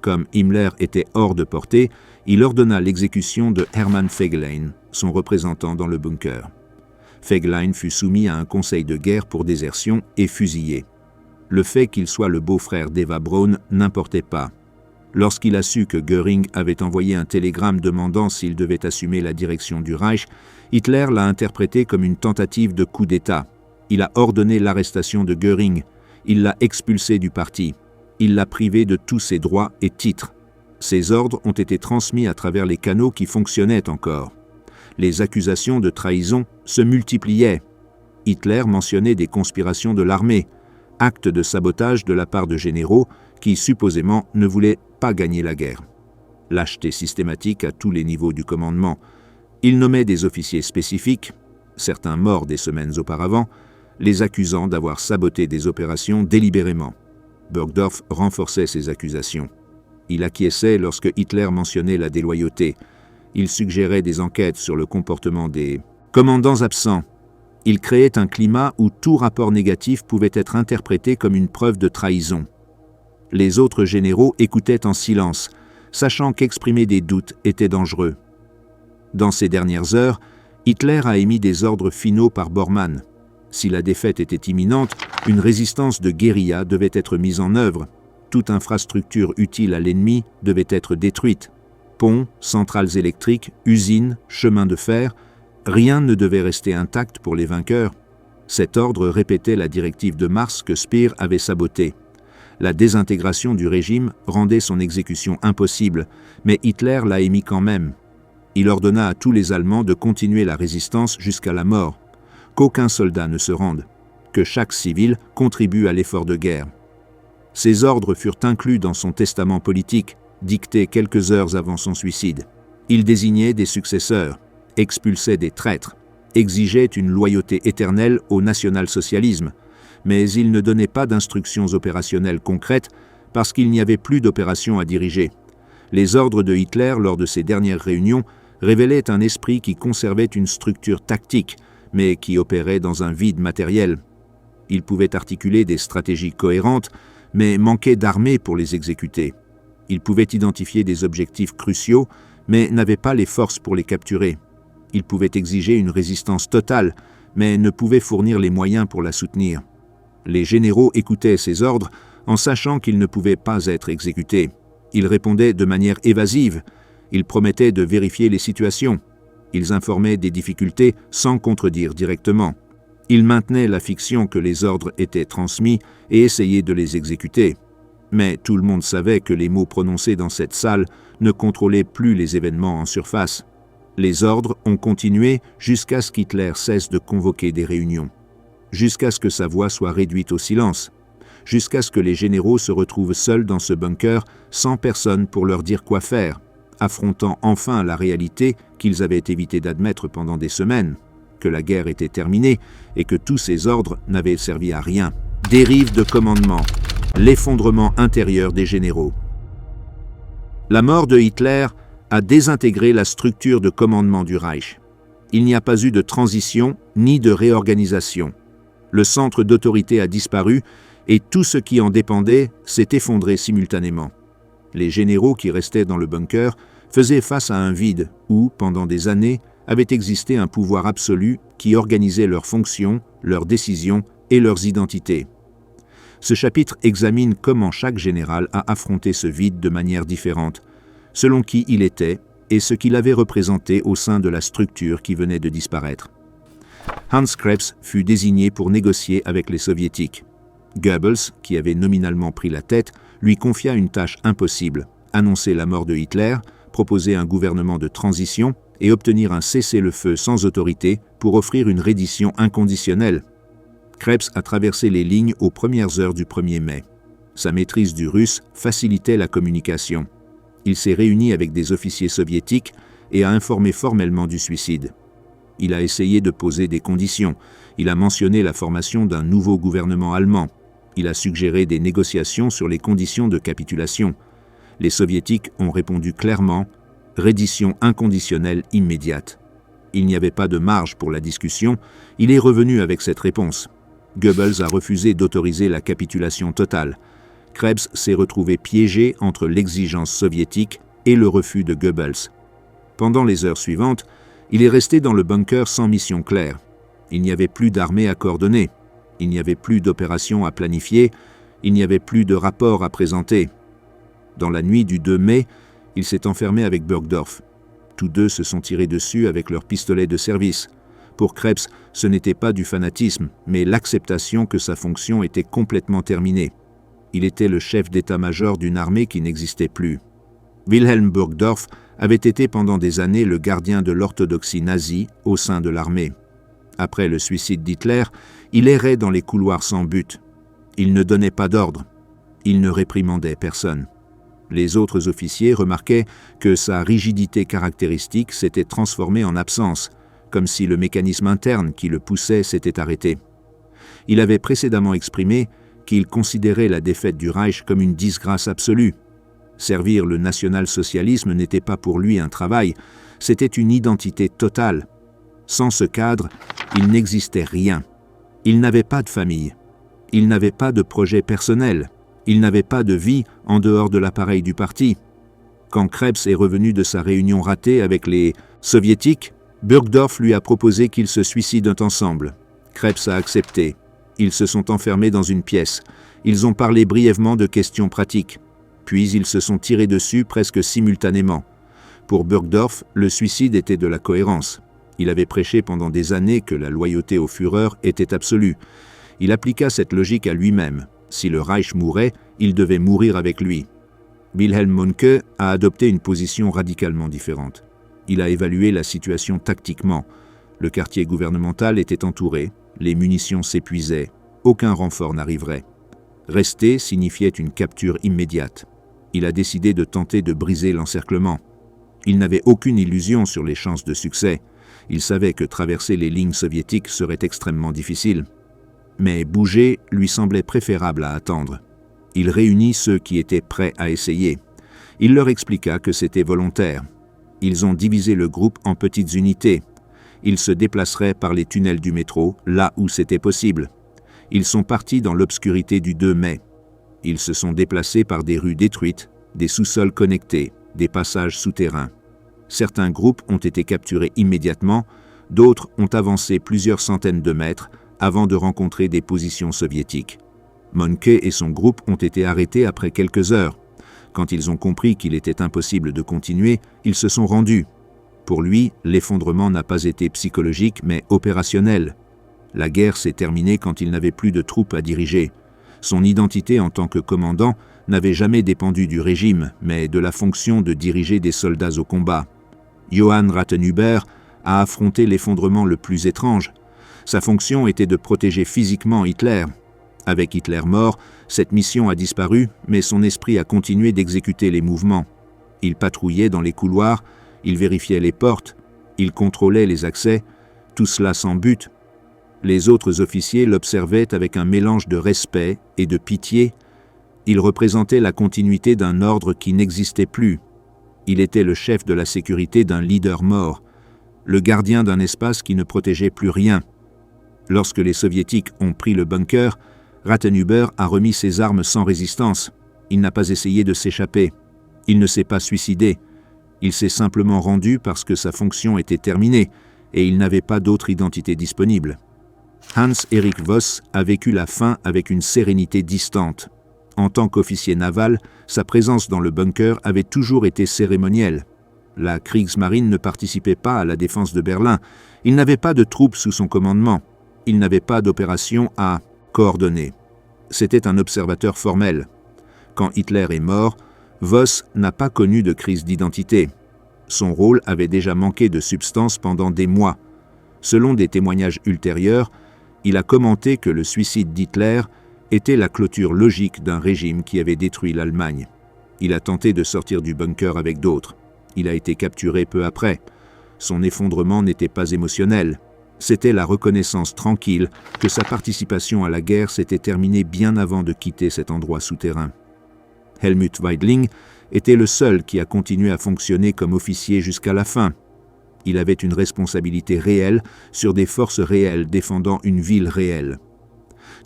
Comme Himmler était hors de portée, il ordonna l'exécution de Hermann Fegelein, son représentant dans le bunker. Fegelein fut soumis à un conseil de guerre pour désertion et fusillé. Le fait qu'il soit le beau-frère d'Eva Braun n'importait pas. Lorsqu'il a su que Göring avait envoyé un télégramme demandant s'il devait assumer la direction du Reich, Hitler l'a interprété comme une tentative de coup d'État. Il a ordonné l'arrestation de Göring. Il l'a expulsé du parti. Il l'a privé de tous ses droits et titres. Ces ordres ont été transmis à travers les canaux qui fonctionnaient encore. Les accusations de trahison se multipliaient. Hitler mentionnait des conspirations de l'armée, actes de sabotage de la part de généraux qui supposément ne voulaient pas gagner la guerre. Lâcheté systématique à tous les niveaux du commandement. Il nommait des officiers spécifiques, certains morts des semaines auparavant, les accusant d'avoir saboté des opérations délibérément. Burgdorf renforçait ces accusations. Il acquiesçait lorsque Hitler mentionnait la déloyauté. Il suggérait des enquêtes sur le comportement des commandants absents. Il créait un climat où tout rapport négatif pouvait être interprété comme une preuve de trahison. Les autres généraux écoutaient en silence, sachant qu'exprimer des doutes était dangereux. Dans ces dernières heures, Hitler a émis des ordres finaux par Bormann. Si la défaite était imminente, une résistance de guérilla devait être mise en œuvre. Toute infrastructure utile à l'ennemi devait être détruite. Ponts, centrales électriques, usines, chemins de fer, rien ne devait rester intact pour les vainqueurs. Cet ordre répétait la directive de mars que Speer avait sabotée. La désintégration du régime rendait son exécution impossible, mais Hitler l'a émis quand même. Il ordonna à tous les Allemands de continuer la résistance jusqu'à la mort, qu'aucun soldat ne se rende, que chaque civil contribue à l'effort de guerre. Ces ordres furent inclus dans son testament politique, dicté quelques heures avant son suicide. Il désignait des successeurs, expulsait des traîtres, exigeait une loyauté éternelle au national-socialisme, mais il ne donnait pas d'instructions opérationnelles concrètes parce qu'il n'y avait plus d'opérations à diriger. Les ordres de Hitler lors de ces dernières réunions révélaient un esprit qui conservait une structure tactique, mais qui opérait dans un vide matériel. Il pouvait articuler des stratégies cohérentes, mais manquait d'armée pour les exécuter. Il pouvait identifier des objectifs cruciaux, mais n'avait pas les forces pour les capturer. Il pouvait exiger une résistance totale, mais ne pouvait fournir les moyens pour la soutenir. Les généraux écoutaient ces ordres en sachant qu'ils ne pouvaient pas être exécutés. Ils répondaient de manière évasive. Ils promettaient de vérifier les situations. Ils informaient des difficultés sans contredire directement. Ils maintenaient la fiction que les ordres étaient transmis et essayaient de les exécuter. Mais tout le monde savait que les mots prononcés dans cette salle ne contrôlaient plus les événements en surface. Les ordres ont continué jusqu'à ce qu'Hitler cesse de convoquer des réunions, jusqu'à ce que sa voix soit réduite au silence, jusqu'à ce que les généraux se retrouvent seuls dans ce bunker sans personne pour leur dire quoi faire, affrontant enfin la réalité qu'ils avaient évité d'admettre pendant des semaines, que la guerre était terminée et que tous ces ordres n'avaient servi à rien. Dérive de commandement, l'effondrement intérieur des généraux. La mort de Hitler a désintégré la structure de commandement du Reich. Il n'y a pas eu de transition ni de réorganisation. Le centre d'autorité a disparu et tout ce qui en dépendait s'est effondré simultanément. Les généraux qui restaient dans le bunker faisaient face à un vide où, pendant des années, avait existé un pouvoir absolu qui organisait leurs fonctions, leurs décisions et leurs identités. Ce chapitre examine comment chaque général a affronté ce vide de manière différente, selon qui il était et ce qu'il avait représenté au sein de la structure qui venait de disparaître. Hans Krebs fut désigné pour négocier avec les soviétiques. Goebbels, qui avait nominalement pris la tête, lui confia une tâche impossible, annoncer la mort de Hitler, proposer un gouvernement de transition et obtenir un cessez-le-feu sans autorité pour offrir une reddition inconditionnelle. Krebs a traversé les lignes aux premières heures du 1er mai. Sa maîtrise du russe facilitait la communication. Il s'est réuni avec des officiers soviétiques et a informé formellement du suicide. Il a essayé de poser des conditions. Il a mentionné la formation d'un nouveau gouvernement allemand. Il a suggéré des négociations sur les conditions de capitulation. Les soviétiques ont répondu clairement « reddition inconditionnelle immédiate ». Il n'y avait pas de marge pour la discussion. Il est revenu avec cette réponse. Goebbels a refusé d'autoriser la capitulation totale. Krebs s'est retrouvé piégé entre l'exigence soviétique et le refus de Goebbels. Pendant les heures suivantes, il est resté dans le bunker sans mission claire. Il n'y avait plus d'armée à coordonner. Il n'y avait plus d'opérations à planifier. Il n'y avait plus de rapports à présenter. Dans la nuit du 2 mai, il s'est enfermé avec Burgdorf. Tous deux se sont tirés dessus avec leurs pistolets de service. Pour Krebs, ce n'était pas du fanatisme, mais l'acceptation que sa fonction était complètement terminée. Il était le chef d'état-major d'une armée qui n'existait plus. Wilhelm Burgdorf avait été pendant des années le gardien de l'orthodoxie nazie au sein de l'armée. Après le suicide d'Hitler, il errait dans les couloirs sans but. Il ne donnait pas d'ordre. Il ne réprimandait personne. Les autres officiers remarquaient que sa rigidité caractéristique s'était transformée en absence, comme si le mécanisme interne qui le poussait s'était arrêté. Il avait précédemment exprimé qu'il considérait la défaite du Reich comme une disgrâce absolue. Servir le national-socialisme n'était pas pour lui un travail, c'était une identité totale. Sans ce cadre, Il n'existait rien. Il n'avait pas de famille. Il n'avait pas de projet personnel. Il n'avait pas de vie en dehors de l'appareil du parti. Quand Krebs est revenu de sa réunion ratée avec les soviétiques, Burgdorf lui a proposé qu'ils se suicident ensemble. Krebs a accepté. Ils se sont enfermés dans une pièce. Ils ont parlé brièvement de questions pratiques. Puis ils se sont tirés dessus presque simultanément. Pour Burgdorf, le suicide était de la cohérence. Il avait prêché pendant des années que la loyauté au Führer était absolue. Il appliqua cette logique à lui-même. Si le Reich mourait, il devait mourir avec lui. Wilhelm Mohnke a adopté une position radicalement différente. Il a évalué la situation tactiquement. Le quartier gouvernemental était entouré, les munitions s'épuisaient, aucun renfort n'arriverait. Rester signifiait une capture immédiate. Il a décidé de tenter de briser l'encerclement. Il n'avait aucune illusion sur les chances de succès. Il savait que traverser les lignes soviétiques serait extrêmement difficile. Mais bouger lui semblait préférable à attendre. Il réunit ceux qui étaient prêts à essayer. Il leur expliqua que c'était volontaire. Ils ont divisé le groupe en petites unités. Ils se déplaceraient par les tunnels du métro, là où c'était possible. Ils sont partis dans l'obscurité du 2 mai. Ils se sont déplacés par des rues détruites, des sous-sols connectés, des passages souterrains. Certains groupes ont été capturés immédiatement, d'autres ont avancé plusieurs centaines de mètres avant de rencontrer des positions soviétiques. Mohnke et son groupe ont été arrêtés après quelques heures. Quand ils ont compris qu'il était impossible de continuer, ils se sont rendus. Pour lui, l'effondrement n'a pas été psychologique, mais opérationnel. La guerre s'est terminée quand il n'avait plus de troupes à diriger. Son identité en tant que commandant n'avait jamais dépendu du régime, mais de la fonction de diriger des soldats au combat. Johann Rathenhuber a affronté l'effondrement le plus étrange. Sa fonction était de protéger physiquement Hitler. Avec Hitler mort, cette mission a disparu, mais son esprit a continué d'exécuter les mouvements. Il patrouillait dans les couloirs, il vérifiait les portes, il contrôlait les accès, tout cela sans but. Les autres officiers l'observaient avec un mélange de respect et de pitié. Il représentait la continuité d'un ordre qui n'existait plus. Il était le chef de la sécurité d'un leader mort, le gardien d'un espace qui ne protégeait plus rien. Lorsque les soviétiques ont pris le bunker, Rathenhuber a remis ses armes sans résistance. Il n'a pas essayé de s'échapper. Il ne s'est pas suicidé. Il s'est simplement rendu parce que sa fonction était terminée et il n'avait pas d'autre identité disponible. Hans-Erich Voss a vécu la fin avec une sérénité distante. En tant qu'officier naval, sa présence dans le bunker avait toujours été cérémonielle. La Kriegsmarine ne participait pas à la défense de Berlin. Il n'avait pas de troupes sous son commandement. Il n'avait pas d'opération à coordonner. C'était un observateur formel. Quand Hitler est mort, Voss n'a pas connu de crise d'identité. Son rôle avait déjà manqué de substance pendant des mois. Selon des témoignages ultérieurs, il a commenté que le suicide d'Hitler était la clôture logique d'un régime qui avait détruit l'Allemagne. Il a tenté de sortir du bunker avec d'autres. Il a été capturé peu après. Son effondrement n'était pas émotionnel. C'était la reconnaissance tranquille que sa participation à la guerre s'était terminée bien avant de quitter cet endroit souterrain. Helmut Weidling était le seul qui a continué à fonctionner comme officier jusqu'à la fin. Il avait une responsabilité réelle sur des forces réelles défendant une ville réelle.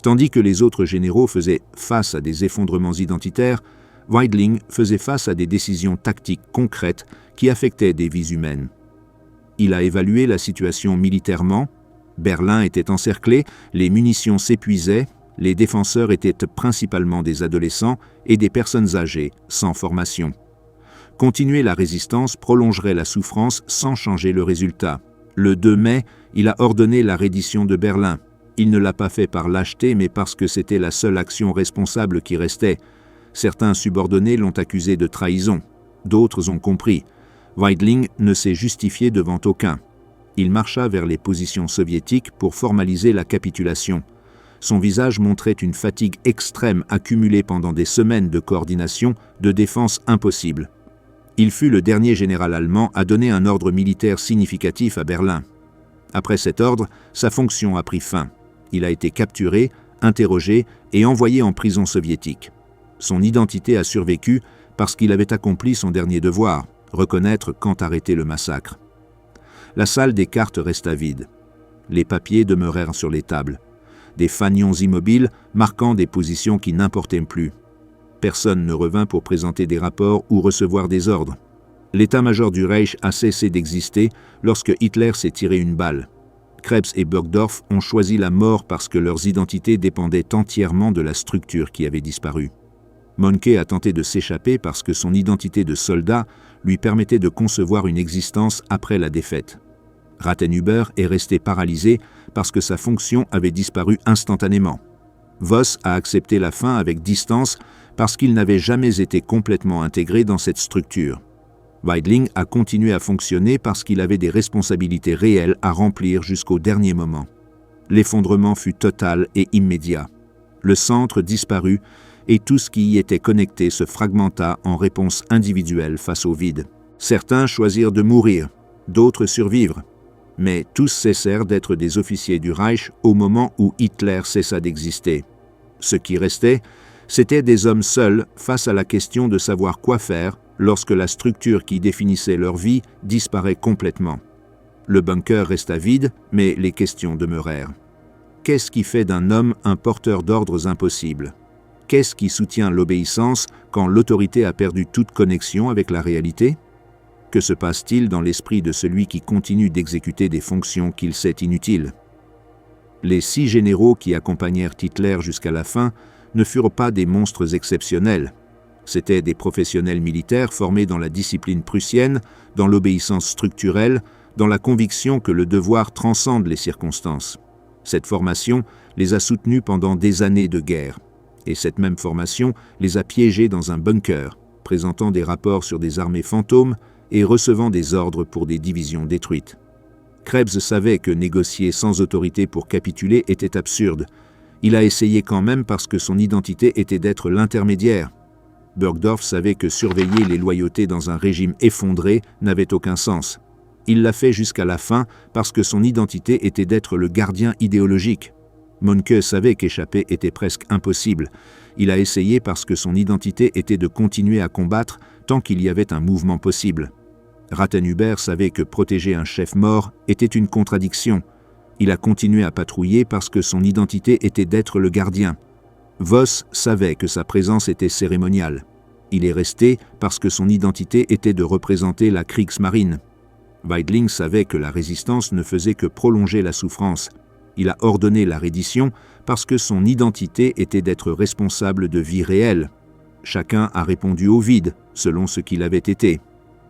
Tandis que les autres généraux faisaient face à des effondrements identitaires, Weidling faisait face à des décisions tactiques concrètes qui affectaient des vies humaines. Il a évalué la situation militairement. Berlin était encerclé, les munitions s'épuisaient, les défenseurs étaient principalement des adolescents et des personnes âgées, sans formation. Continuer la résistance prolongerait la souffrance sans changer le résultat. Le 2 mai, il a ordonné la reddition de Berlin. Il ne l'a pas fait par lâcheté, mais parce que c'était la seule action responsable qui restait. Certains subordonnés l'ont accusé de trahison. D'autres ont compris. Weidling ne s'est justifié devant aucun. Il marcha vers les positions soviétiques pour formaliser la capitulation. Son visage montrait une fatigue extrême accumulée pendant des semaines de coordination, de défense impossible. Il fut le dernier général allemand à donner un ordre militaire significatif à Berlin. Après cet ordre, sa fonction a pris fin. Il a été capturé, interrogé et envoyé en prison soviétique. Son identité a survécu parce qu'il avait accompli son dernier devoir, reconnaître quand arrêter le massacre. La salle des cartes resta vide. Les papiers demeurèrent sur les tables. Des fanions immobiles marquant des positions qui n'importaient plus. Personne ne revint pour présenter des rapports ou recevoir des ordres. L'état-major du Reich a cessé d'exister lorsque Hitler s'est tiré une balle. Krebs et Burgdorf ont choisi la mort parce que leurs identités dépendaient entièrement de la structure qui avait disparu. Monke a tenté de s'échapper parce que son identité de soldat lui permettait de concevoir une existence après la défaite. Rathenhuber est resté paralysé parce que sa fonction avait disparu instantanément. Voss a accepté la fin avec distance parce qu'il n'avait jamais été complètement intégré dans cette structure. Weidling a continué à fonctionner parce qu'il avait des responsabilités réelles à remplir jusqu'au dernier moment. L'effondrement fut total et immédiat. Le centre disparut et tout ce qui y était connecté se fragmenta en réponse individuelle face au vide. Certains choisirent de mourir, d'autres survivre. Mais tous cessèrent d'être des officiers du Reich au moment où Hitler cessa d'exister. Ce qui restait, c'étaient des hommes seuls face à la question de savoir quoi faire lorsque la structure qui définissait leur vie disparaît complètement. Le bunker resta vide, mais les questions demeurèrent. Qu'est-ce qui fait d'un homme un porteur d'ordres impossibles? Qu'est-ce qui soutient l'obéissance quand l'autorité a perdu toute connexion avec la réalité? Que se passe-t-il dans l'esprit de celui qui continue d'exécuter des fonctions qu'il sait inutiles? Les 6 généraux qui accompagnèrent Hitler jusqu'à la fin ne furent pas des monstres exceptionnels. C'étaient des professionnels militaires formés dans la discipline prussienne, dans l'obéissance structurelle, dans la conviction que le devoir transcende les circonstances. Cette formation les a soutenus pendant des années de guerre. Et cette même formation les a piégés dans un bunker, présentant des rapports sur des armées fantômes et recevant des ordres pour des divisions détruites. Krebs savait que négocier sans autorité pour capituler était absurde. Il a essayé quand même parce que son identité était d'être l'intermédiaire. Burgdorf savait que surveiller les loyautés dans un régime effondré n'avait aucun sens. Il l'a fait jusqu'à la fin parce que son identité était d'être le gardien idéologique. Monke savait qu'échapper était presque impossible. Il a essayé parce que son identité était de continuer à combattre tant qu'il y avait un mouvement possible. Rathenhuber savait que protéger un chef mort était une contradiction. Il a continué à patrouiller parce que son identité était d'être le gardien. Voss savait que sa présence était cérémoniale. Il est resté parce que son identité était de représenter la Kriegsmarine. Weidling savait que la résistance ne faisait que prolonger la souffrance. Il a ordonné la reddition parce que son identité était d'être responsable de vie réelle. Chacun a répondu au vide, selon ce qu'il avait été.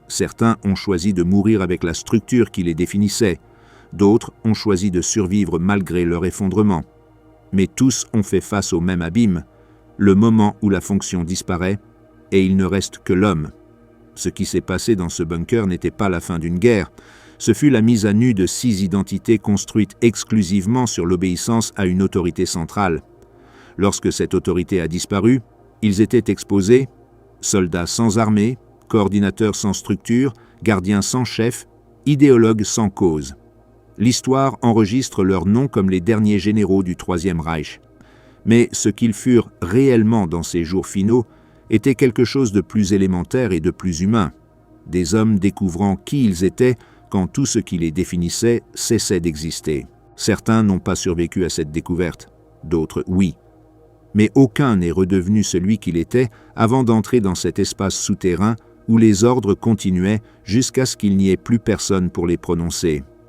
Certains ont choisi de mourir avec la structure qui les définissait. D'autres ont choisi de survivre malgré leur effondrement. Mais tous ont fait face au même abîme, le moment où la fonction disparaît, et il ne reste que l'homme. Ce qui s'est passé dans ce bunker n'était pas la fin d'une guerre. Ce fut la mise à nu de 6 identités construites exclusivement sur l'obéissance à une autorité centrale. Lorsque cette autorité a disparu, ils étaient exposés, soldats sans armée, coordinateurs sans structure, gardiens sans chef, idéologues sans cause. L'histoire enregistre leurs noms comme les derniers généraux du Troisième Reich. Mais ce qu'ils furent réellement dans ces jours finaux était quelque chose de plus élémentaire et de plus humain. Des hommes découvrant qui ils étaient quand tout ce qui les définissait cessait d'exister. Certains n'ont pas survécu à cette découverte, d'autres oui. Mais aucun n'est redevenu celui qu'il était avant d'entrer dans cet espace souterrain où les ordres continuaient jusqu'à ce qu'il n'y ait plus personne pour les prononcer.